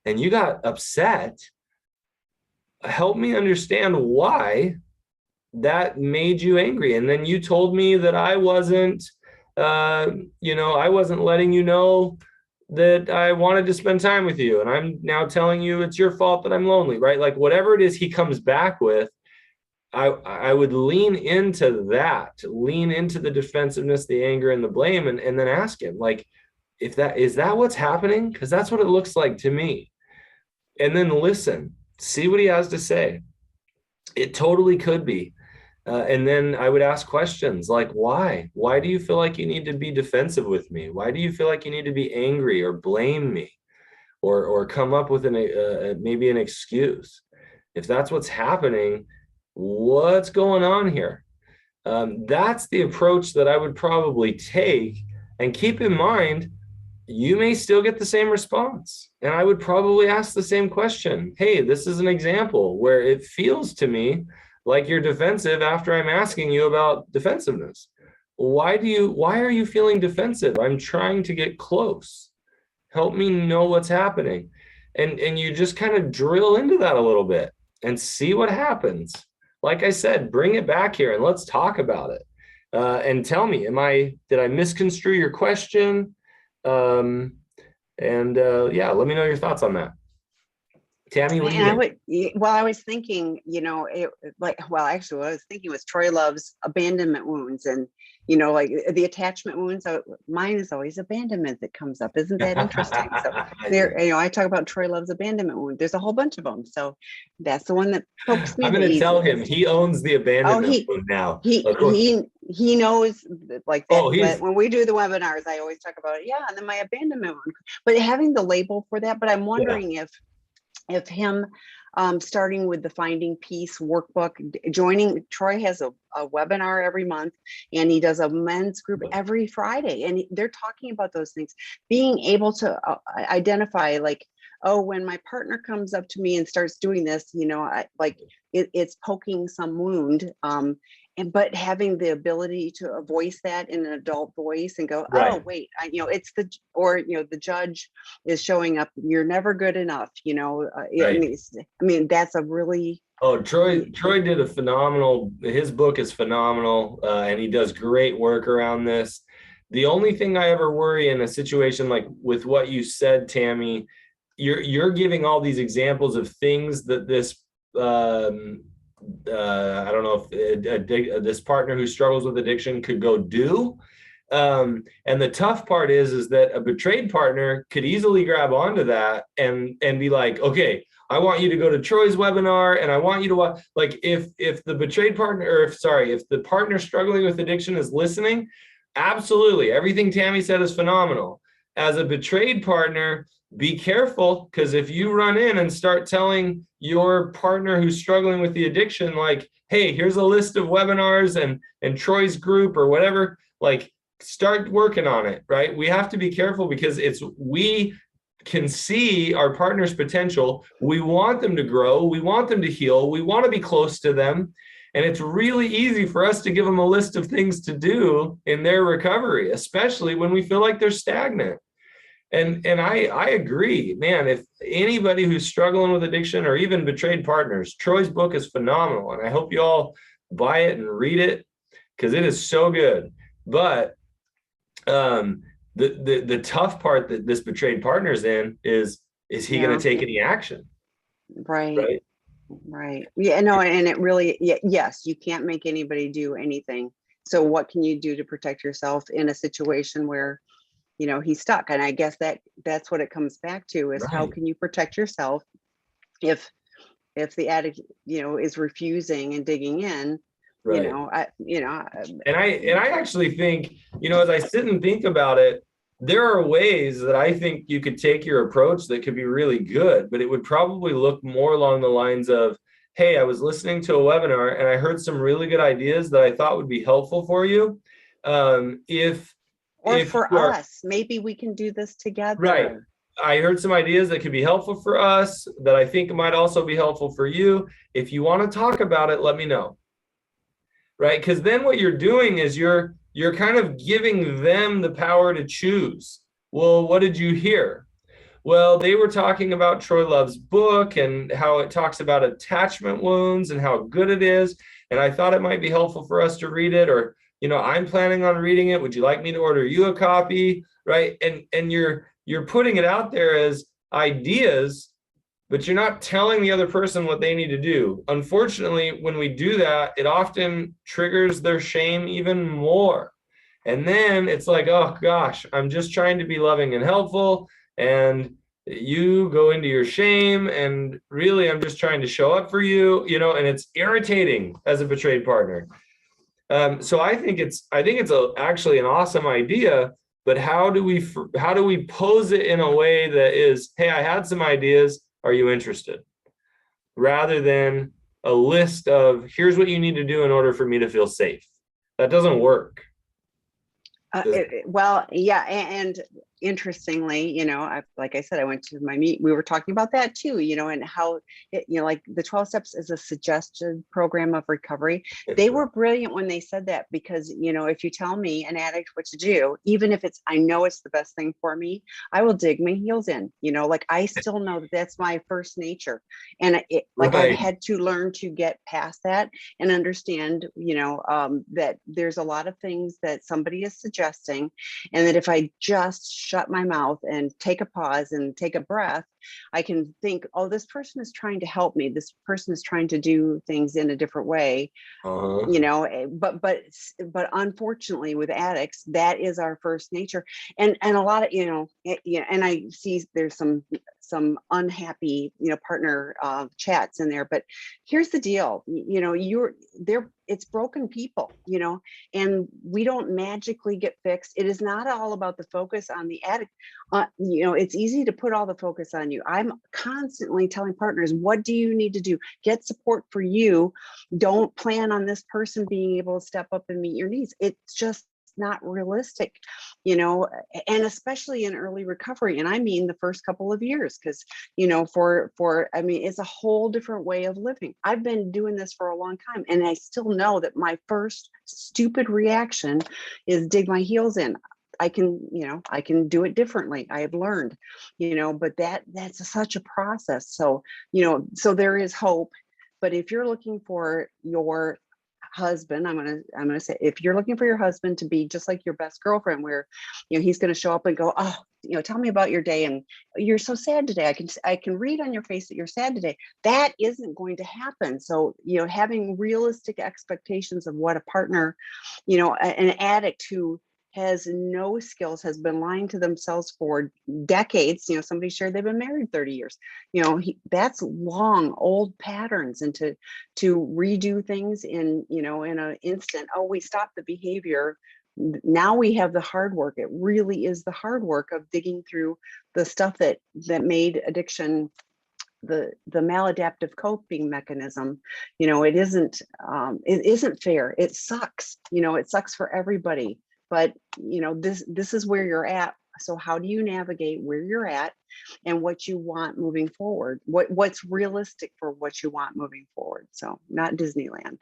and you got upset, help me understand why. that made you angry. And then you told me that I wasn't, I wasn't letting you know that I wanted to spend time with you. And I'm now telling you it's your fault that I'm lonely, right? Like whatever it is he comes back with, I would lean into the defensiveness, the anger, and the blame, and then ask him, like, if that is that what's happening? Because that's what it looks like to me. And then listen, see what he has to say. It totally could be. And then I would ask questions like, why? Why do you feel like you need to be defensive with me? Why do you feel like you need to be angry or blame me, or come up with maybe an excuse? If that's what's happening, what's going on here? That's the approach that I would probably take. And keep in mind, you may still get the same response. And I would probably ask the same question. Hey, this is an example where it feels to me like you're defensive after I'm asking you about defensiveness. Why are you feeling defensive? I'm trying to get close. Help me know what's happening. And you just kind of drill into that a little bit and see what happens. Like I said, bring it back here and let's talk about it. And tell me, did I misconstrue your question? Yeah, let me know your thoughts on that. Tammy, what do you think? I was thinking, actually what I was thinking was Troy loves abandonment wounds, and, like the attachment wounds. Mine is always abandonment that comes up. Isn't that interesting? So I talk about Troy loves abandonment wounds. There's a whole bunch of them. So that's the one that pokes me. I'm going to tell him he owns the abandonment wound now. He knows, like that. When we do the webinars, I always talk about it. Yeah, and then my abandonment wound. But having the label for that. But I'm wondering if him starting with the Finding Peace workbook, Troy has a webinar every month, and he does a men's group every Friday, and they're talking about those things, being able to identify, like, oh, when my partner comes up to me and starts doing this, it's poking some wound, but having the ability to voice that in an adult voice and go, right. Oh, wait, it's the judge is showing up. You're never good enough. Right. I mean, that's a really. Oh, Troy did his book is phenomenal. And he does great work around this. The only thing I ever worry in a situation like with what you said, Tammy, you're giving all these examples of things that this, I don't know if this partner who struggles with addiction could go do. And the tough part is that a betrayed partner could easily grab onto that and be like, okay, I want you to go to Troy's webinar, and I want you to watch. Like if the betrayed partner, if the partner struggling with addiction is listening, absolutely. Everything Tammy said is phenomenal. As a betrayed partner, be careful, because if you run in and start telling your partner who's struggling with the addiction, like, hey, here's a list of webinars and Troy's group or whatever, like, start working on it, right? We have to be careful because we can see our partner's potential. We want them to grow. We want them to heal. We want to be close to them. And it's really easy for us to give them a list of things to do in their recovery, especially when we feel like they're stagnant. And I agree, man, if anybody who's struggling with addiction or even betrayed partners, Troy's book is phenomenal. And I hope you all buy it and read it because it is so good. But the tough part that this betrayed partner's in is he going to take any action? Right. Yeah, no, and it really, yes, you can't make anybody do anything. So what can you do to protect yourself in a situation where he's stuck? And I guess that's what it comes back to is, right, how can you protect yourself if the addict, is refusing and digging in, right. And I actually think, as I sit and think about it, there are ways that I think you could take your approach that could be really good, but it would probably look more along the lines of, hey, I was listening to a webinar and I heard some really good ideas that I thought would be helpful for you. Us, maybe we can do this together. Right. I heard some ideas that could be helpful for us that I think might also be helpful for you. If you want to talk about it, let me know. Right? Because then what you're doing is you're kind of giving them the power to choose. Well, what did you hear? Well, they were talking about Troy Love's book and how it talks about attachment wounds and how good it is. And I thought it might be helpful for us to read it, or, I'm planning on reading it. Would you like me to order you a copy? Right. And you're putting it out there as ideas, but you're not telling the other person what they need to do. Unfortunately, when we do that, it often triggers their shame even more. And then it's like, oh gosh, I'm just trying to be loving and helpful. And you go into your shame. And really, I'm just trying to show up for you, and it's irritating as a betrayed partner. So I think it's actually an awesome idea. But how do we pose it in a way that is, hey, I had some ideas. Are you interested? Rather than a list of, here's what you need to do in order for me to feel safe. That doesn't work. Well, yeah, and interestingly, like I said, I went to my meet. We were talking about that too, and how like the 12 steps is a suggested program of recovery. They were brilliant when they said that, because if you tell me, an addict, what to do, even if I know it's the best thing for me, I will dig my heels in. Like I still know that that's my first nature, and Right. I've had to learn to get past that and understand, that there's a lot of things that somebody is suggesting, and that if I just shut my mouth and take a pause and take a breath, I can think, oh, this person is trying to help me. This person is trying to do things in a different way. But unfortunately with addicts, that is our first nature. And a lot of, and I see there's some unhappy, partner chats in there, but here's the deal, it's broken people, and we don't magically get fixed. It is not all about the focus on the addict. It's easy to put all the focus on you. I'm constantly telling partners, what do you need to do? Get support for you. Don't plan on this person being able to step up and meet your needs. It's just not realistic, and especially in early recovery. And I mean the first couple of years, because, it's a whole different way of living. I've been doing this for a long time, and I still know that my first stupid reaction is dig my heels in. I can do it differently. I have learned, but that's such a process. So, so there is hope. But if you're looking for your husband, I'm gonna say, if you're looking for your husband to be just like your best girlfriend, where he's going to show up and go, oh, tell me about your day, and you're so sad today, I can read on your face that you're sad today, that isn't going to happen. So having realistic expectations of what a partner, an addict who has no skills, has been lying to themselves for decades. Somebody shared they've been married 30 years. That's long, old patterns, and to redo things in an instant. Oh, we stopped the behavior. Now we have the hard work. It really is the hard work of digging through the stuff that made addiction the maladaptive coping mechanism. It isn't fair. It sucks. It sucks for everybody. But this is where you're at. So how do you navigate where you're at and what you want moving forward? What's realistic for what you want moving forward? So not Disneyland.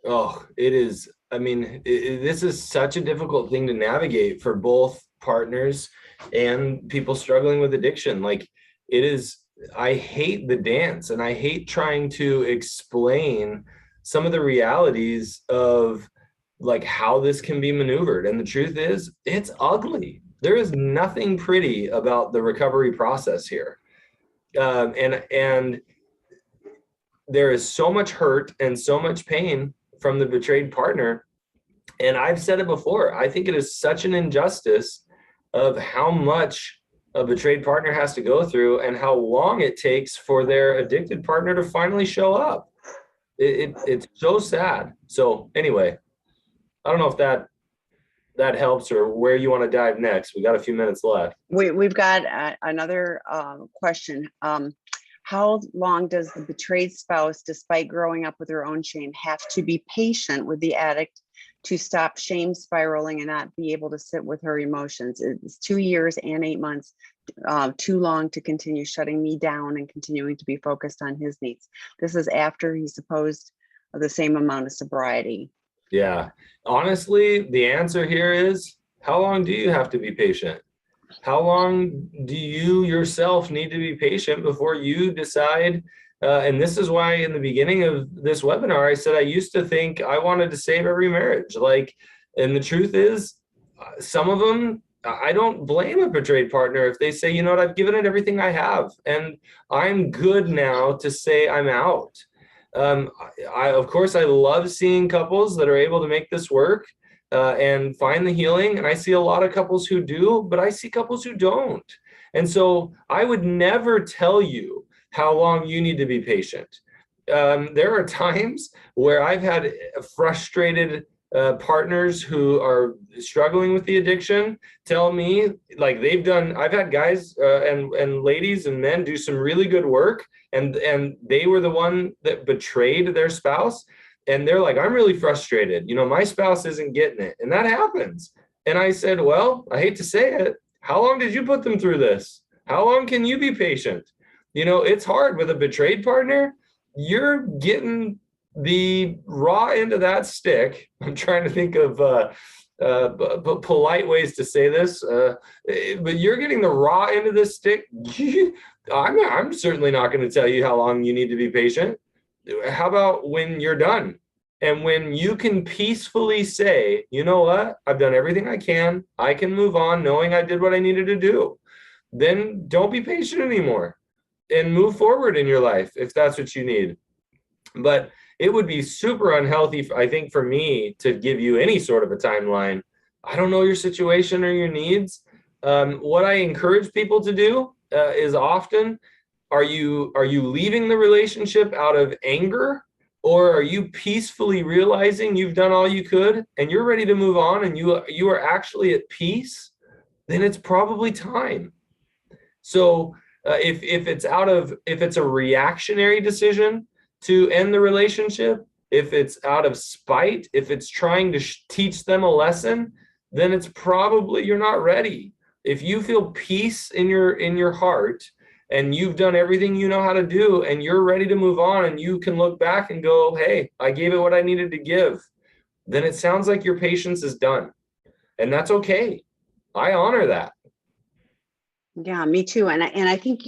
Oh, it is. I mean, this is such a difficult thing to navigate for both partners and people struggling with addiction. Like, it is, I hate the dance, and I hate trying to explain some of the realities of like how this can be maneuvered. And the truth is, it's ugly. There is nothing pretty about the recovery process here. And there is so much hurt and so much pain from the betrayed partner. And I've said it before, I think it is such an injustice of how much a betrayed partner has to go through and how long it takes for their addicted partner to finally show up. It's so sad. So anyway, I don't know if that helps or where you want to dive next. We got a few minutes left. We've got another question. How long does the betrayed spouse, despite growing up with her own shame, have to be patient with the addict to stop shame spiraling and not be able to sit with her emotions? It's 2 years and 8 months, too long to continue shutting me down and continuing to be focused on his needs. This is after he supposed the same amount of sobriety. Yeah. Honestly, the answer here is, how long do you have to be patient? How long do you yourself need to be patient before you decide? And this is why in the beginning of this webinar, I said I used to think I wanted to save every marriage. Like, and the truth is, some of them, I don't blame a betrayed partner if they say, you know what, I've given it everything I have, and I'm good now to say I'm out. Of course, I love seeing couples that are able to make this work and find the healing. And I see a lot of couples who do, but I see couples who don't. And so I would never tell you how long you need to be patient. There are times where I've had frustrated partners who are struggling with the addiction tell me, like, I've had guys and ladies and men do some really good work, and they were the one that betrayed their spouse, and they're like, I'm really frustrated, my spouse isn't getting it, and that happens. And I said, well, I hate to say it, how long did you put them through this? How long can you be patient? It's hard with a betrayed partner. You're getting the raw end of that stick. I'm trying to think of polite ways to say this, but you're getting the raw end of this stick. I'm certainly not going to tell you how long you need to be patient. How about when you're done? And when you can peacefully say, you know what, I've done everything I can move on knowing I did what I needed to do, then don't be patient anymore and move forward in your life if that's what you need. But it would be super unhealthy, I think, for me to give you any sort of a timeline. I don't know your situation or your needs. What I encourage people to do is often, are you leaving the relationship out of anger, or are you peacefully realizing you've done all you could and you're ready to move on and you are actually at peace? Then it's probably time. So if it's a reactionary decision to end the relationship, if it's out of spite, if it's trying to teach them a lesson, then it's probably you're not ready. If you feel peace in your heart and you've done everything you know how to do and you're ready to move on and you can look back and go, hey, I gave it what I needed to give, then it sounds like your patience is done. And that's okay. I honor that. Yeah, me too. And I think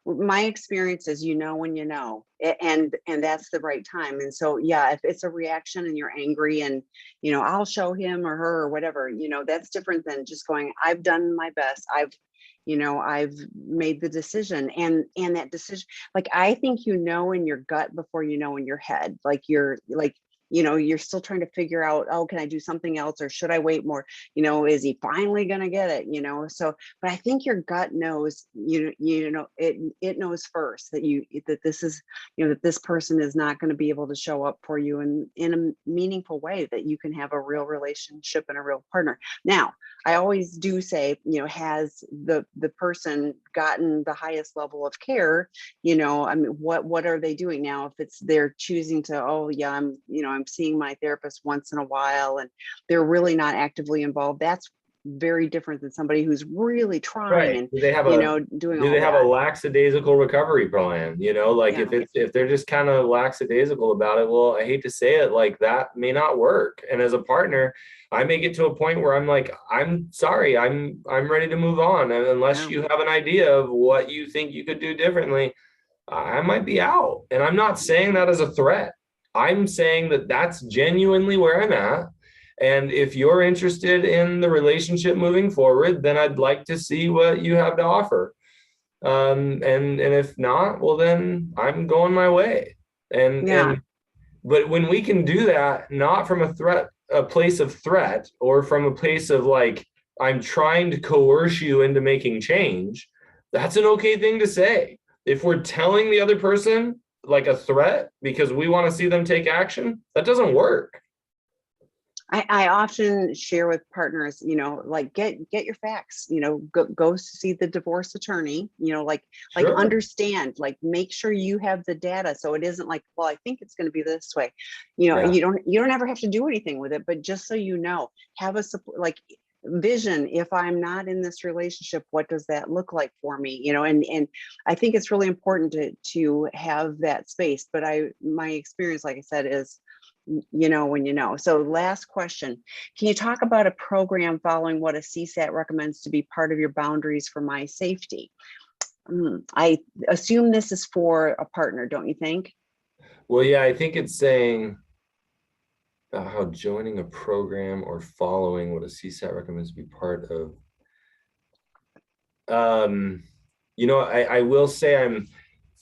my experience is, when and that's the right time. And so, yeah, if it's a reaction and you're angry and, I'll show him or her or whatever, that's different than just going, I've done my best. I've made the decision, and that decision, like, I think, in your gut before in your head, you're still trying to figure out, oh, can I do something else, or should I wait more? Is he finally going to get it? So, but I think your gut knows, it knows first that this is, that this person is not going to be able to show up for you in a meaningful way, that you can have a real relationship and a real partner. Now, I always do say, has the person gotten the highest level of care? I mean, what are they doing now? If they're choosing to, oh yeah, I'm seeing my therapist once in a while and they're really not actively involved, that's very different than somebody who's really trying. Right. And Do they have doing do all they have a that. lackadaisical recovery plan? Like, Yeah. if they're just kind of lackadaisical about it, well, I hate to say it, like, that may not work. And as a partner, I may get to a point where I'm like, I'm sorry, I'm ready to move on. And unless you have an idea of what you think you could do differently, I might be out. And I'm not saying that as a threat. I'm saying that that's genuinely where I'm at. And if you're interested in the relationship moving forward, then I'd like to see what you have to offer. And if not, well, then I'm going my way. But when we can do that, not from a place of threat, or from a place of like, I'm trying to coerce you into making change, that's an okay thing to say. If we're telling the other person like a threat because we want to see them take action, that doesn't work. I often share with partners, like, get your facts, go see the divorce attorney, like understand, like, make sure you have the data. So it isn't like, well, I think it's going to be this way. You don't ever have to do anything with it, but just so have a support, like, vision, if I'm not in this relationship, what does that look like for me? And I think it's really important to have that space. But my experience, like I said, is when you know. So last question, can you talk about a program following what a CSAT recommends to be part of your boundaries for my safety? I assume this is for a partner, don't you think? Well, yeah, I think it's saying how joining a program or following what a CSAT recommends to be part of. I will say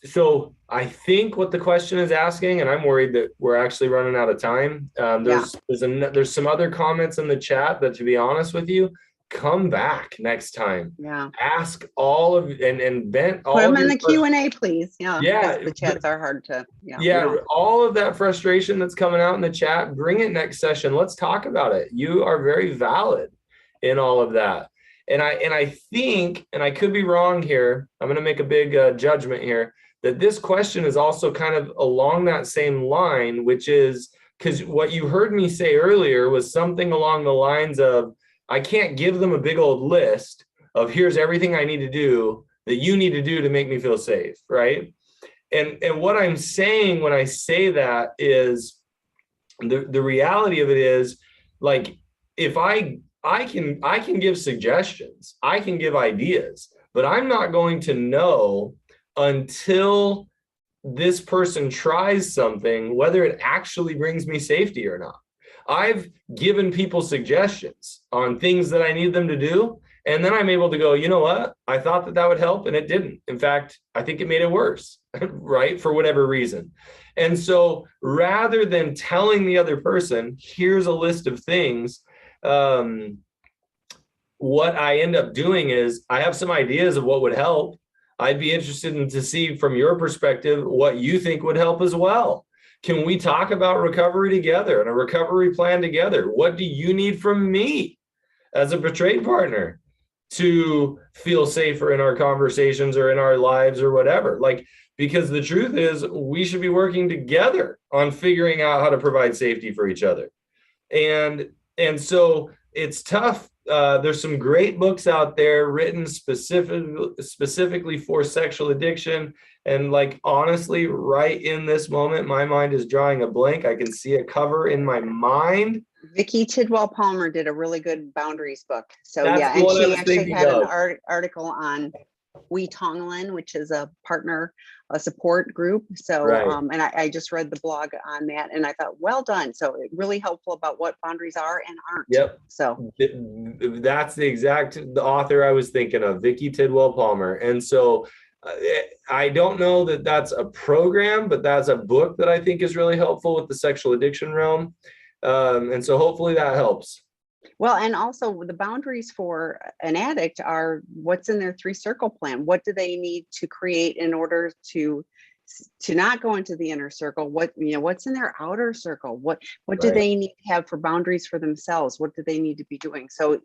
so I think what the question is asking, and I'm worried that we're actually running out of time. There's some other comments in the chat that, to be honest with you, come back next time. Yeah. Ask all of and vent all. Put them in the Q&A, please. Yeah. Yeah. The chats are hard to. Yeah. All of that frustration that's coming out in the chat, bring it next session. Let's talk about it. You are very valid in all of that. And I think, and I could be wrong here, I'm going to make a big judgment here, that this question is also kind of along that same line, which is because what you heard me say earlier was something along the lines of, I can't give them a big old list of here's everything I need to do that you need to do to make me feel safe, right? And what I'm saying when I say that is the reality of it is, like, if I can give suggestions, I can give ideas, but I'm not going to know until this person tries something whether it actually brings me safety or not. I've given people suggestions on things that I need them to do, and then I'm able to go, you know what? I thought that would help, and it didn't. In fact, I think it made it worse, right? For whatever reason. And so rather than telling the other person, here's a list of things, what I end up doing is I have some ideas of what would help. I'd be interested in to see from your perspective what you think would help as well. Can we talk about recovery together and a recovery plan together? What do you need from me as a betrayed partner to feel safer in our conversations or in our lives or whatever? Like, because the truth is we should be working together on figuring out how to provide safety for each other. And so it's tough. There's some great books out there written specifically for sexual addiction. And, like, honestly, right in this moment, my mind is drawing a blank. I can see a cover in my mind. Vicki Tidwell Palmer did a really good boundaries book. So That's yeah, and she actually had an article on We Tonglen, which is a partner, a support group. So, right. And I just read the blog on that, and I thought, well done. So really helpful about what boundaries are and aren't. Yep. So that's the author I was thinking of, Vicki Tidwell Palmer. And so I don't know that that's a program, but that's a book that I think is really helpful with the sexual addiction realm. And so hopefully that helps. Well, and also the boundaries for an addict are what's in their 3-circle plan. What do they need to create in order to not go into the inner circle? What's in their outer circle? What do they need to have for boundaries for themselves? What do they need to be doing? So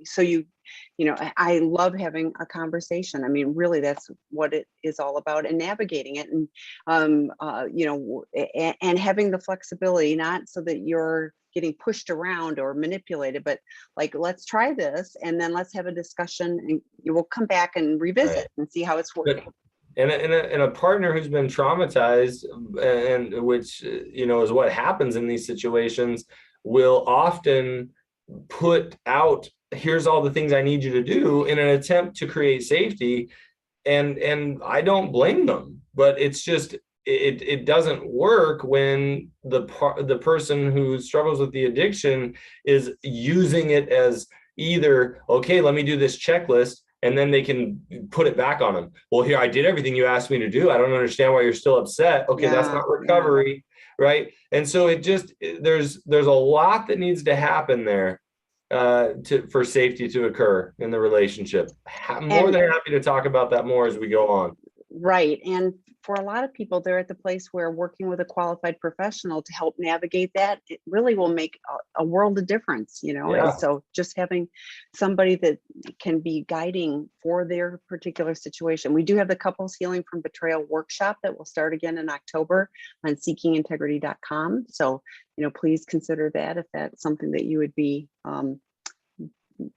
I love having a conversation. I mean, really, that's what it is all about, and navigating it, and and having the flexibility, not so that you're getting pushed around or manipulated, but like, let's try this, and then let's have a discussion, and you will come back and revisit and see how it's working. And a partner who's been traumatized, and which is what happens in these situations, will often put out, here's all the things I need you to do, in an attempt to create safety, and I don't blame them, but it's just it doesn't work when the person who struggles with the addiction is using it as either, okay, let me do this checklist, and then they can put it back on them. Well, here, I did everything you asked me to do. I don't understand why you're still upset. Okay, that's not recovery, right? And so there's a lot that needs to happen there for safety to occur in the relationship. More than happy to talk about that more as we go on. Right. And for a lot of people, they're at the place where working with a qualified professional to help navigate that, it really will make a world of difference, And so just having somebody that can be guiding for their particular situation. We do have the Couples Healing from Betrayal workshop that will start again in October on seekingintegrity.com. So, please consider that if that's something that you would be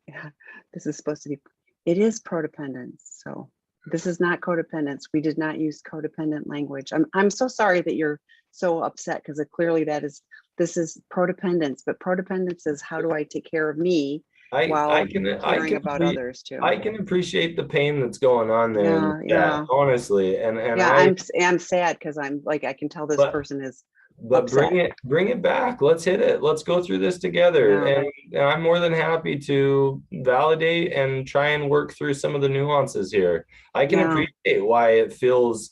yeah, this is supposed to be, it is prodependence. So this is not codependence. We did not use codependent language. I'm so sorry that you're so upset, because clearly this is prodependence, but prodependence is how do I take care of me I while can caring about others too. I can appreciate the pain that's going on there in Yeah, the chat, yeah. honestly. And Yeah, I'm sad because I'm like, I can tell this but person is but upset. bring it back. Let's hit it. Let's go through this together. Yeah, And I'm more than happy to validate and try and work through some of the nuances here. I can yeah, appreciate why it feels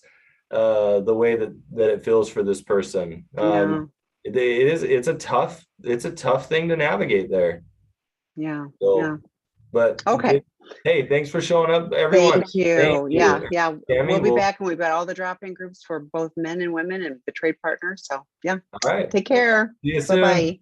the way that it feels for this person. yeah, It's a tough thing to navigate there. yeah, yeah. So, but Okay. hey, thanks for showing up, everyone. Thank Thank you. Yeah, you. yeah. Tammy, We'll be well, back, and we've got all the drop-in groups for both men and women and betrayed partners. So yeah, all right. take care. See you soon. Bye-bye.